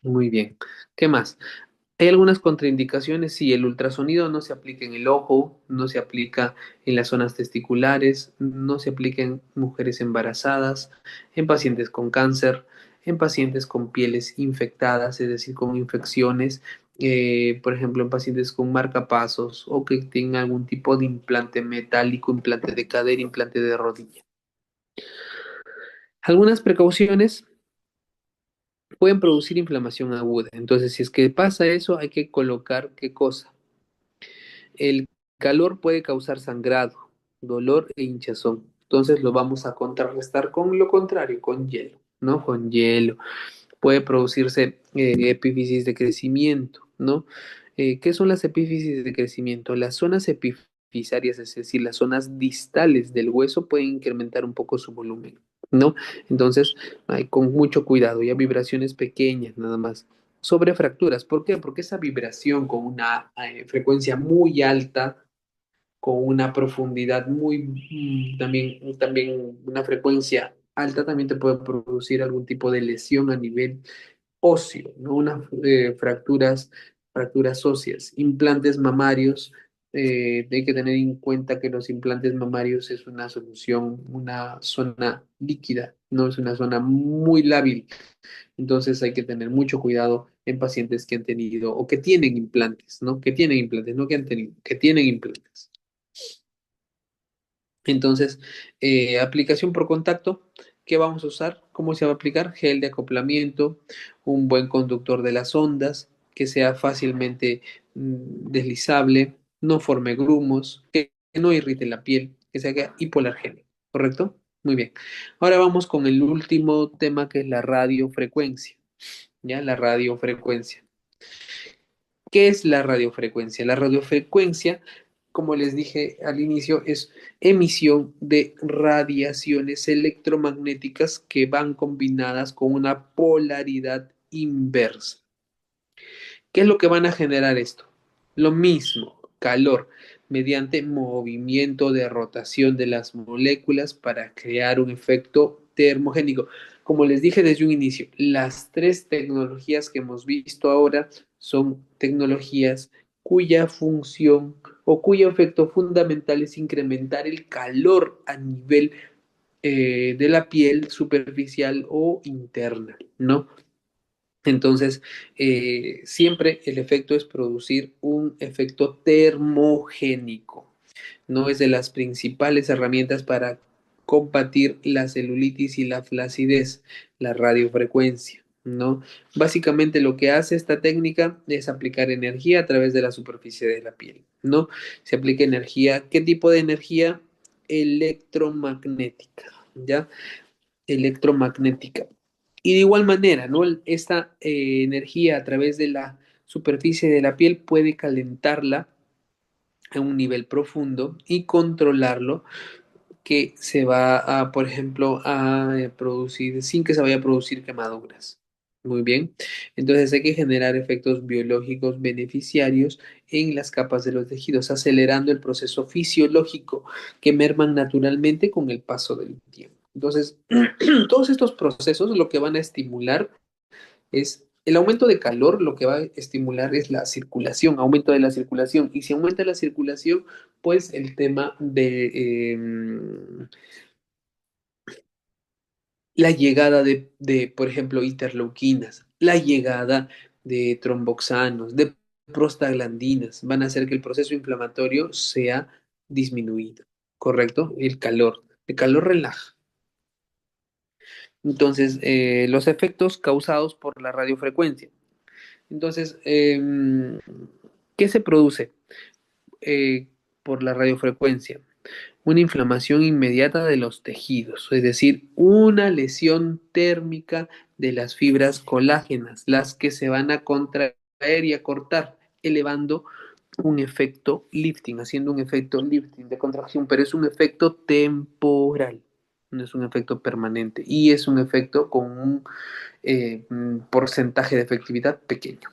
Muy bien. ¿Qué más? Hay algunas contraindicaciones. Sí, el ultrasonido no se aplica en el ojo, no se aplica en las zonas testiculares, no se aplica en mujeres embarazadas, en pacientes con cáncer, en pacientes con pieles infectadas, es decir, con infecciones, por ejemplo, en pacientes con marcapasos o que tengan algún tipo de implante metálico, implante de cadera, implante de rodilla. Algunas precauciones pueden producir inflamación aguda. Entonces, si es que pasa eso, hay que colocar qué cosa. El calor puede causar sangrado, dolor e hinchazón. Entonces lo vamos a contrarrestar con lo contrario, con hielo, ¿no? Con hielo. Puede producirse epífisis de crecimiento, ¿no? ¿Qué son las epífisis de crecimiento? Las zonas epifisarias, es decir, las zonas distales del hueso pueden incrementar un poco su volumen, ¿no? Entonces, hay con mucho cuidado, ya vibraciones pequeñas nada más. Sobre fracturas, ¿por qué? Porque esa vibración con una frecuencia muy alta, con una profundidad muy, también una frecuencia alta, también te puede producir algún tipo de lesión a nivel óseo, ¿no? Unas fracturas óseas, implantes mamarios. Hay que tener en cuenta que los implantes mamarios es una solución, una zona líquida, no es una zona muy lábil. Entonces hay que tener mucho cuidado en pacientes que han tenido o que tienen implantes, ¿no? Que tienen implantes, no que han tenido, que tienen implantes. Entonces, aplicación por contacto, ¿qué vamos a usar? ¿Cómo se va a aplicar? Gel de acoplamiento, un buen conductor de las ondas, que sea fácilmente deslizable, no forme grumos, que no irrite la piel, que sea hipoalergénico, ¿correcto? Muy bien. Ahora vamos con el último tema que es la radiofrecuencia, ¿ya? La radiofrecuencia. ¿Qué es la radiofrecuencia? La radiofrecuencia, como les dije al inicio, es emisión de radiaciones electromagnéticas que van combinadas con una polaridad inversa. ¿Qué es lo que van a generar esto? Lo mismo, calor, mediante movimiento de rotación de las moléculas para crear un efecto termogénico. Como les dije desde un inicio, las tres tecnologías que hemos visto ahora son tecnologías cuya función o cuyo efecto fundamental es incrementar el calor a nivel de la piel superficial o interna, ¿no? Entonces, siempre el efecto es producir un efecto termogénico. No es de las principales herramientas para combatir la celulitis y la flacidez, la radiofrecuencia, ¿no? Básicamente lo que hace esta técnica es aplicar energía a través de la superficie de la piel, ¿no? Se aplica energía, ¿qué tipo de energía? Electromagnética, ¿ya? Electromagnética. Y de igual manera, ¿no? Esta energía a través de la superficie de la piel puede calentarla a un nivel profundo y controlarlo que se va a, por ejemplo, a producir sin que se vaya a producir quemaduras. Muy bien. Entonces hay que generar efectos biológicos beneficiarios en las capas de los tejidos, acelerando el proceso fisiológico que merman naturalmente con el paso del tiempo. Entonces, todos estos procesos lo que van a estimular es el aumento de calor, lo que va a estimular es la circulación, aumento de la circulación. Y si aumenta la circulación, pues el tema de la llegada por ejemplo, interleuquinas, la llegada de tromboxanos, de prostaglandinas, van a hacer que el proceso inflamatorio sea disminuido, ¿correcto? El calor relaja. Entonces, los efectos causados por la radiofrecuencia. Entonces, ¿qué se produce eh, por la radiofrecuencia? Una inflamación inmediata de los tejidos, es decir, una lesión térmica de las fibras colágenas, las que se van a contraer y a cortar, elevando un efecto lifting, haciendo un efecto lifting de contracción, pero es un efecto temporal, no es un efecto permanente y es un efecto con un porcentaje de efectividad pequeño.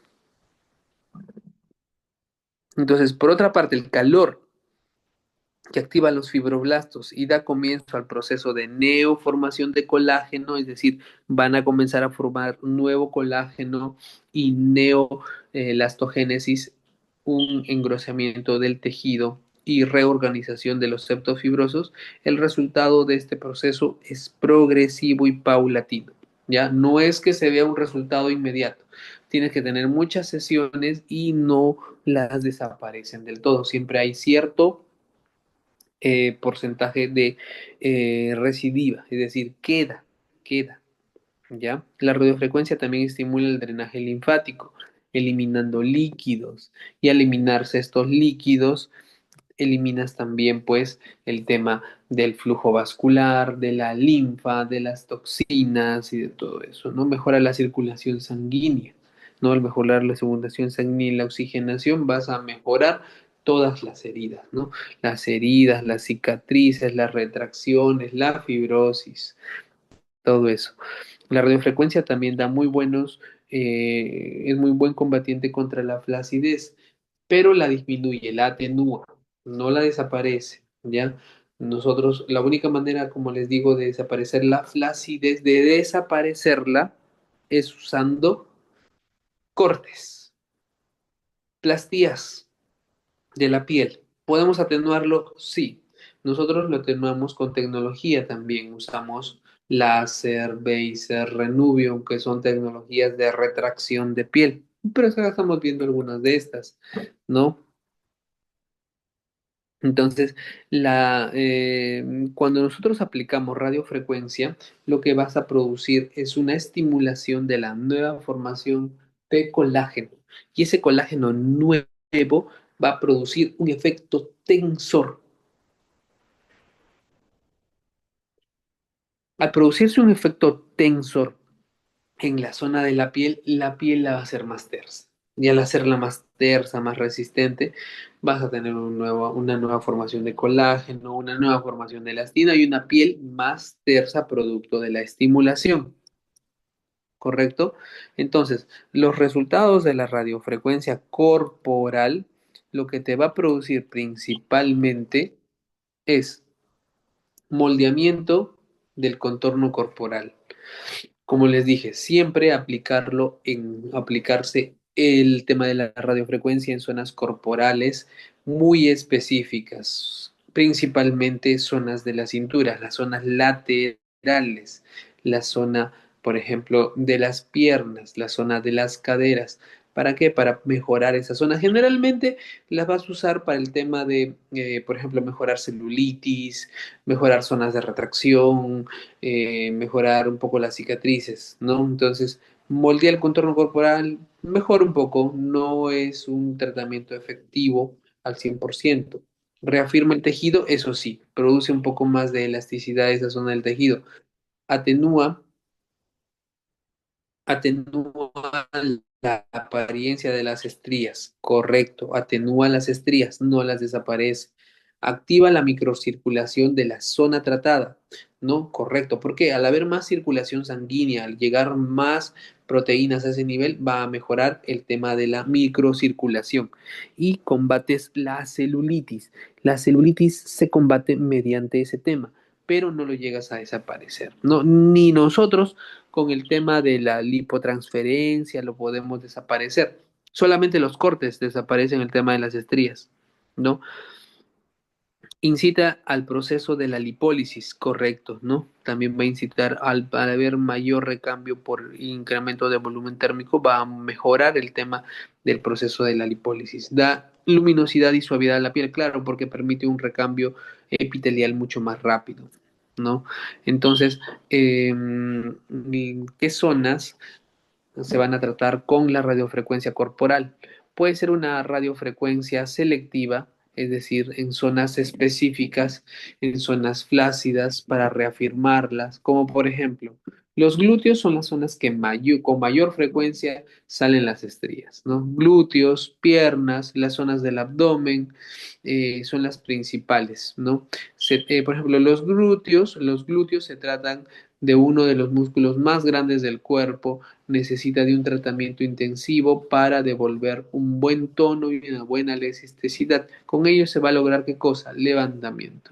Entonces, por otra parte, el calor que activa los fibroblastos y da comienzo al proceso de neoformación de colágeno, es decir, van a comenzar a formar nuevo colágeno y neolastogénesis, un engrosamiento del tejido y reorganización de los septos fibrosos. El resultado de este proceso es progresivo y paulatino. Ya no es que se vea un resultado inmediato. Tienes que tener muchas sesiones y no las desaparecen del todo. Siempre hay cierto porcentaje de recidiva, es decir, queda, ¿ya? La radiofrecuencia también estimula el drenaje linfático, eliminando líquidos, y al eliminarse estos líquidos, eliminas también, pues, el tema del flujo vascular, de la linfa, de las toxinas y de todo eso, ¿no? Mejora la circulación sanguínea, ¿no? Al mejorar la circulación sanguínea y la oxigenación, vas a mejorar todas las heridas, ¿no? Las heridas, las cicatrices, las retracciones, la fibrosis, todo eso. La radiofrecuencia también da muy buenos, es muy buen combatiente contra la flacidez, pero la disminuye, la atenúa, no la desaparece, ¿ya? Nosotros, la única manera, como les digo, de desaparecer la flacidez, de desaparecerla, es usando cortes, plastías de la piel. ¿Podemos atenuarlo? Sí. Nosotros lo atenuamos con tecnología también. Usamos láser, Baser, Renuvium, que son tecnologías de retracción de piel. Pero acá estamos viendo algunas de estas, ¿no? Entonces, cuando nosotros aplicamos radiofrecuencia, lo que vas a producir es una estimulación de la nueva formación de colágeno. Y ese colágeno nuevo va a producir un efecto tensor. Al producirse un efecto tensor en la zona de la piel la va a hacer más tersa. Y al hacerla más tersa, más resistente, vas a tener una nueva formación de colágeno, una nueva formación de elastina y una piel más tersa producto de la estimulación. ¿Correcto? Entonces, los resultados de la radiofrecuencia corporal lo que te va a producir principalmente es moldeamiento del contorno corporal. Como les dije, siempre aplicarse el tema de la radiofrecuencia en zonas corporales muy específicas, principalmente zonas de la cintura, las zonas laterales, la zona, por ejemplo, de las piernas, la zona de las caderas. ¿Para qué? Para mejorar esa zona. Generalmente las vas a usar para el tema de, por ejemplo, mejorar celulitis, mejorar zonas de retracción, mejorar un poco las cicatrices, ¿no? Entonces, moldea el contorno corporal, mejora un poco, no es un tratamiento efectivo al 100%. Reafirma el tejido, eso sí, produce un poco más de elasticidad esa zona del tejido. Atenúa Atenúa la apariencia de las estrías, correcto, atenúa las estrías, no las desaparece. Activa la microcirculación de la zona tratada, ¿no? Correcto, porque al haber más circulación sanguínea, al llegar más proteínas a ese nivel, va a mejorar el tema de la microcirculación y combates la celulitis. La celulitis se combate mediante ese tema, pero no lo llegas a desaparecer, ¿no? Ni nosotros con el tema de la lipotransferencia lo podemos desaparecer. Solamente los cortes desaparecen el tema de las estrías, ¿no? Incita al proceso de la lipólisis, correcto, ¿no? También va a incitar al haber mayor recambio por incremento de volumen térmico, va a mejorar el tema del proceso de la lipólisis. Da luminosidad y suavidad a la piel, claro, porque permite un recambio epitelial mucho más rápido, ¿no? Entonces, ¿qué zonas se van a tratar con la radiofrecuencia corporal? Puede ser una radiofrecuencia selectiva, es decir, en zonas específicas, en zonas flácidas para reafirmarlas, como por ejemplo, los glúteos son las zonas que con mayor frecuencia salen las estrías, ¿no? Glúteos, piernas, las zonas del abdomen son las principales, ¿no? Por ejemplo, los glúteos se tratan de uno de los músculos más grandes del cuerpo, necesita de un tratamiento intensivo para devolver un buen tono y una buena elasticidad. Con ello se va a lograr ¿qué cosa? Levantamiento.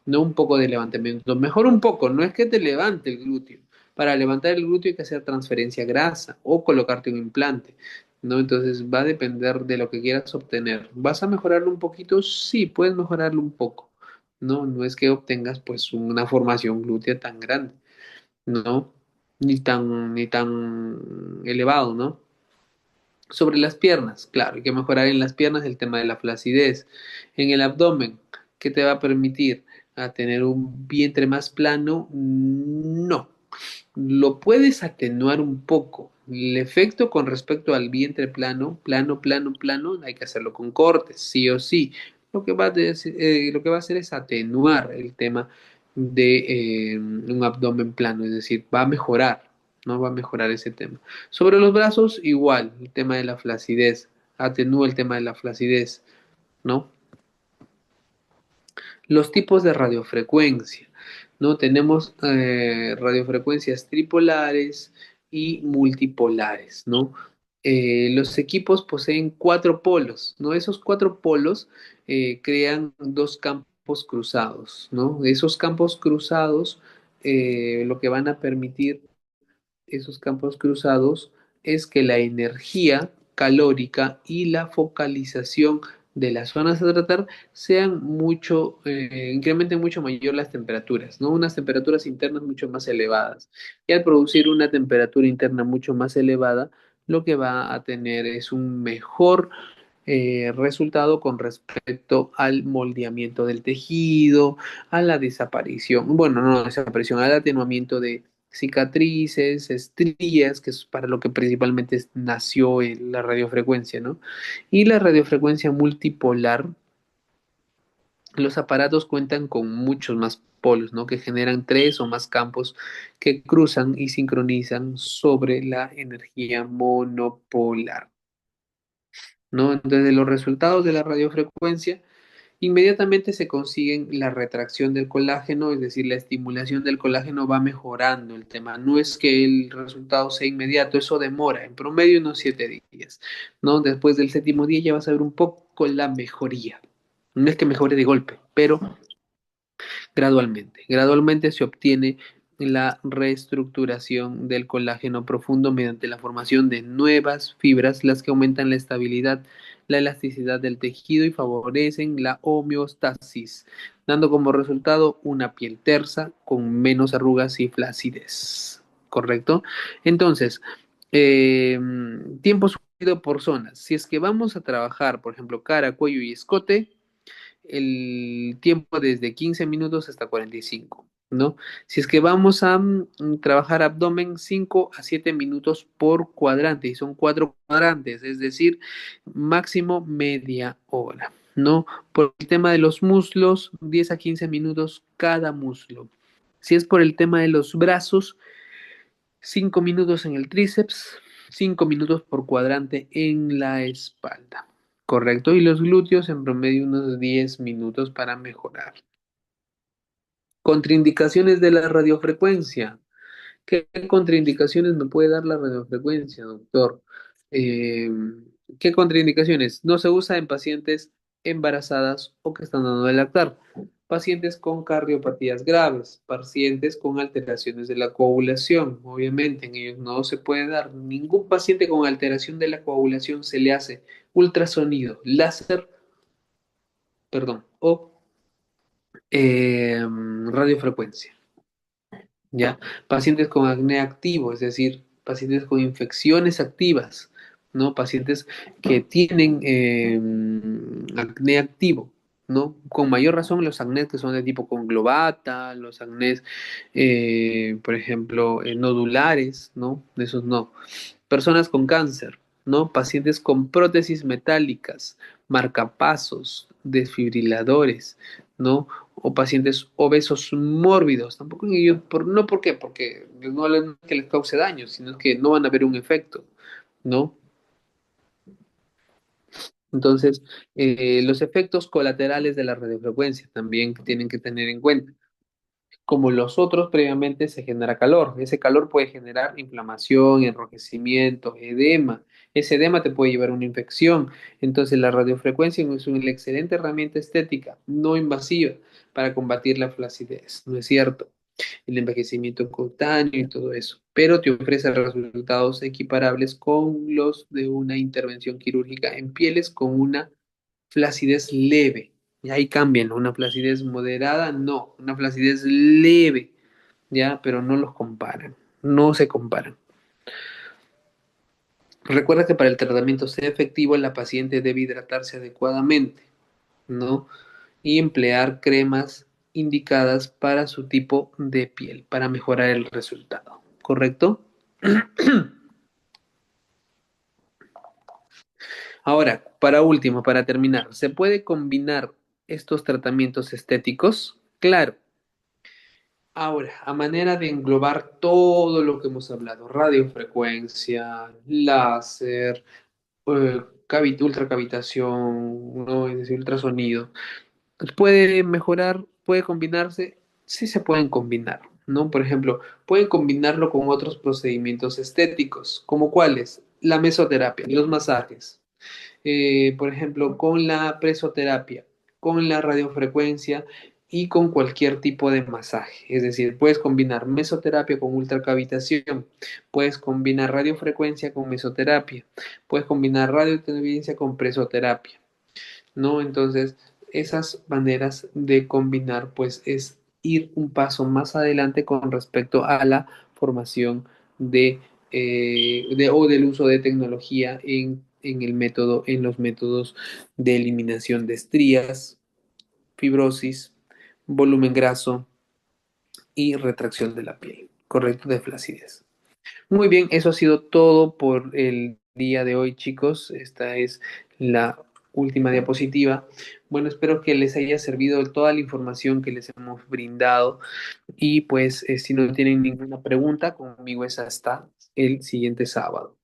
No un poco de levantamiento, mejor un poco, no es que te levante el glúteo. Para levantar el glúteo hay que hacer transferencia grasa o colocarte un implante, ¿no? Entonces va a depender de lo que quieras obtener. ¿Vas a mejorarlo un poquito? Sí, puedes mejorarlo un poco, ¿no? No es que obtengas pues una formación glútea tan grande, ¿no? Ni tan elevado, ¿no? Sobre las piernas, claro, hay que mejorar en las piernas el tema de la flacidez. En el abdomen, ¿qué te va a permitir? ¿A tener un vientre más plano? No. Lo puedes atenuar un poco. El efecto con respecto al vientre plano, plano, plano, plano, hay que hacerlo con cortes, sí o sí. Lo que va a hacer es atenuar el tema de un abdomen plano, es decir, va a mejorar, no va a mejorar ese tema. Sobre los brazos, igual, el tema de la flacidez, atenúa el tema de la flacidez, ¿no? Los tipos de radiofrecuencia, ¿no? Tenemos radiofrecuencias tripolares y multipolares, ¿no? Los equipos poseen cuatro polos, ¿no? Esos cuatro polos crean dos campos cruzados, ¿no? Esos campos cruzados lo que van a permitir esos campos cruzados es que la energía calórica y la focalización de las zonas a tratar sean mucho, incrementen mucho mayor las temperaturas, ¿no? Unas temperaturas internas mucho más elevadas. Y al producir una temperatura interna mucho más elevada, lo que va a tener es un mejor resultado con respecto al moldeamiento del tejido, a la desaparición, bueno, no desaparición, al atenuamiento de cicatrices, estrías, que es para lo que principalmente nació la radiofrecuencia, ¿no? Y la radiofrecuencia multipolar, los aparatos cuentan con muchos más polos, ¿no? Que generan tres o más campos que cruzan y sincronizan sobre la energía monopolar, ¿no? Entonces, los resultados de la radiofrecuencia inmediatamente se consiguen la retracción del colágeno, es decir, la estimulación del colágeno va mejorando el tema. No es que el resultado sea inmediato, eso demora, en promedio unos 7 días, ¿no? Después del séptimo día ya vas a ver un poco la mejoría. No es que mejore de golpe, pero gradualmente. Gradualmente se obtiene la reestructuración del colágeno profundo mediante la formación de nuevas fibras, las que aumentan la estabilidad, la elasticidad del tejido y favorecen la homeostasis, dando como resultado una piel tersa con menos arrugas y flacidez. ¿Correcto? Entonces, eh, tiempo sugerido por zonas. Si es que vamos a trabajar, por ejemplo, cara, cuello y escote, el tiempo desde 15 minutos hasta 45, ¿no? Si es que vamos a trabajar abdomen, 5 a 7 minutos por cuadrante, y son 4 cuadrantes, es decir, máximo media hora, ¿no? Por el tema de los muslos, 10 a 15 minutos cada muslo. Si es por el tema de los brazos, 5 minutos en el tríceps, 5 minutos por cuadrante en la espalda. Correcto. Y los glúteos en promedio unos 10 minutos para mejorar. Contraindicaciones de la radiofrecuencia. ¿Qué contraindicaciones me puede dar la radiofrecuencia, doctor? Eh, ¿Qué contraindicaciones? No se usa en pacientes embarazadas o que están dando de lactar, pacientes con cardiopatías graves, pacientes con alteraciones de la coagulación. Obviamente, en ellos no se puede dar. Ningún paciente con alteración de la coagulación se le hace ultrasonido, láser, perdón, o radiofrecuencia. ¿Ya? Pacientes con acné activo, es decir, pacientes con infecciones activas, ¿no? Pacientes que tienen acné activo, ¿no? Con mayor razón los acnés que son de tipo conglobata, los acnés, por ejemplo, nodulares, ¿no? Esos no. Personas con cáncer, ¿no? Pacientes con prótesis metálicas, marcapasos, desfibriladores, ¿no? O pacientes obesos mórbidos, tampoco en ellos, no por qué, porque no es que les cause daño, sino que no van a ver un efecto, ¿no? Entonces, los efectos colaterales de la radiofrecuencia también tienen que tener en cuenta. Como los otros, previamente se genera calor. Ese calor puede generar inflamación, enrojecimiento, edema. Ese edema te puede llevar a una infección. Entonces, la radiofrecuencia es una excelente herramienta estética, no invasiva, para combatir la flacidez, ¿no es cierto? El envejecimiento cutáneo y todo eso. Pero te ofrece resultados equiparables con los de una intervención quirúrgica en pieles con una flacidez leve. Y ahí cambian, ¿no? Una flacidez moderada, no, una flacidez leve, ¿ya? Pero no los comparan, no se comparan. Recuerda que para el tratamiento sea efectivo, la paciente debe hidratarse adecuadamente, ¿no? Y emplear cremas indicadas para su tipo de piel, para mejorar el resultado, ¿correcto? Ahora, para último, para terminar, ¿se puede combinar estos tratamientos estéticos? Claro. Ahora, a manera de englobar todo lo que hemos hablado, radiofrecuencia, láser, ultracavitación, ¿no? Es decir, ultrasonido, ¿puede mejorar? ¿Puede combinarse? Sí se pueden combinar, ¿no? Por ejemplo, pueden combinarlo con otros procedimientos estéticos, como cuáles, la mesoterapia, los masajes, por ejemplo, con la presoterapia, con la radiofrecuencia y con cualquier tipo de masaje. Es decir, puedes combinar mesoterapia con ultracavitación, puedes combinar radiofrecuencia con mesoterapia, puedes combinar radioterapia con presoterapia, ¿no? Entonces, esas maneras de combinar, pues, es ir un paso más adelante con respecto a la formación o del uso de tecnología en el método, en los métodos de eliminación de estrías, fibrosis, volumen graso y retracción de la piel, correcto, de flacidez. Muy bien, eso ha sido todo por el día de hoy, chicos. Esta es la última diapositiva. Bueno, espero que les haya servido toda la información que les hemos brindado y pues si no tienen ninguna pregunta, conmigo es hasta el siguiente sábado.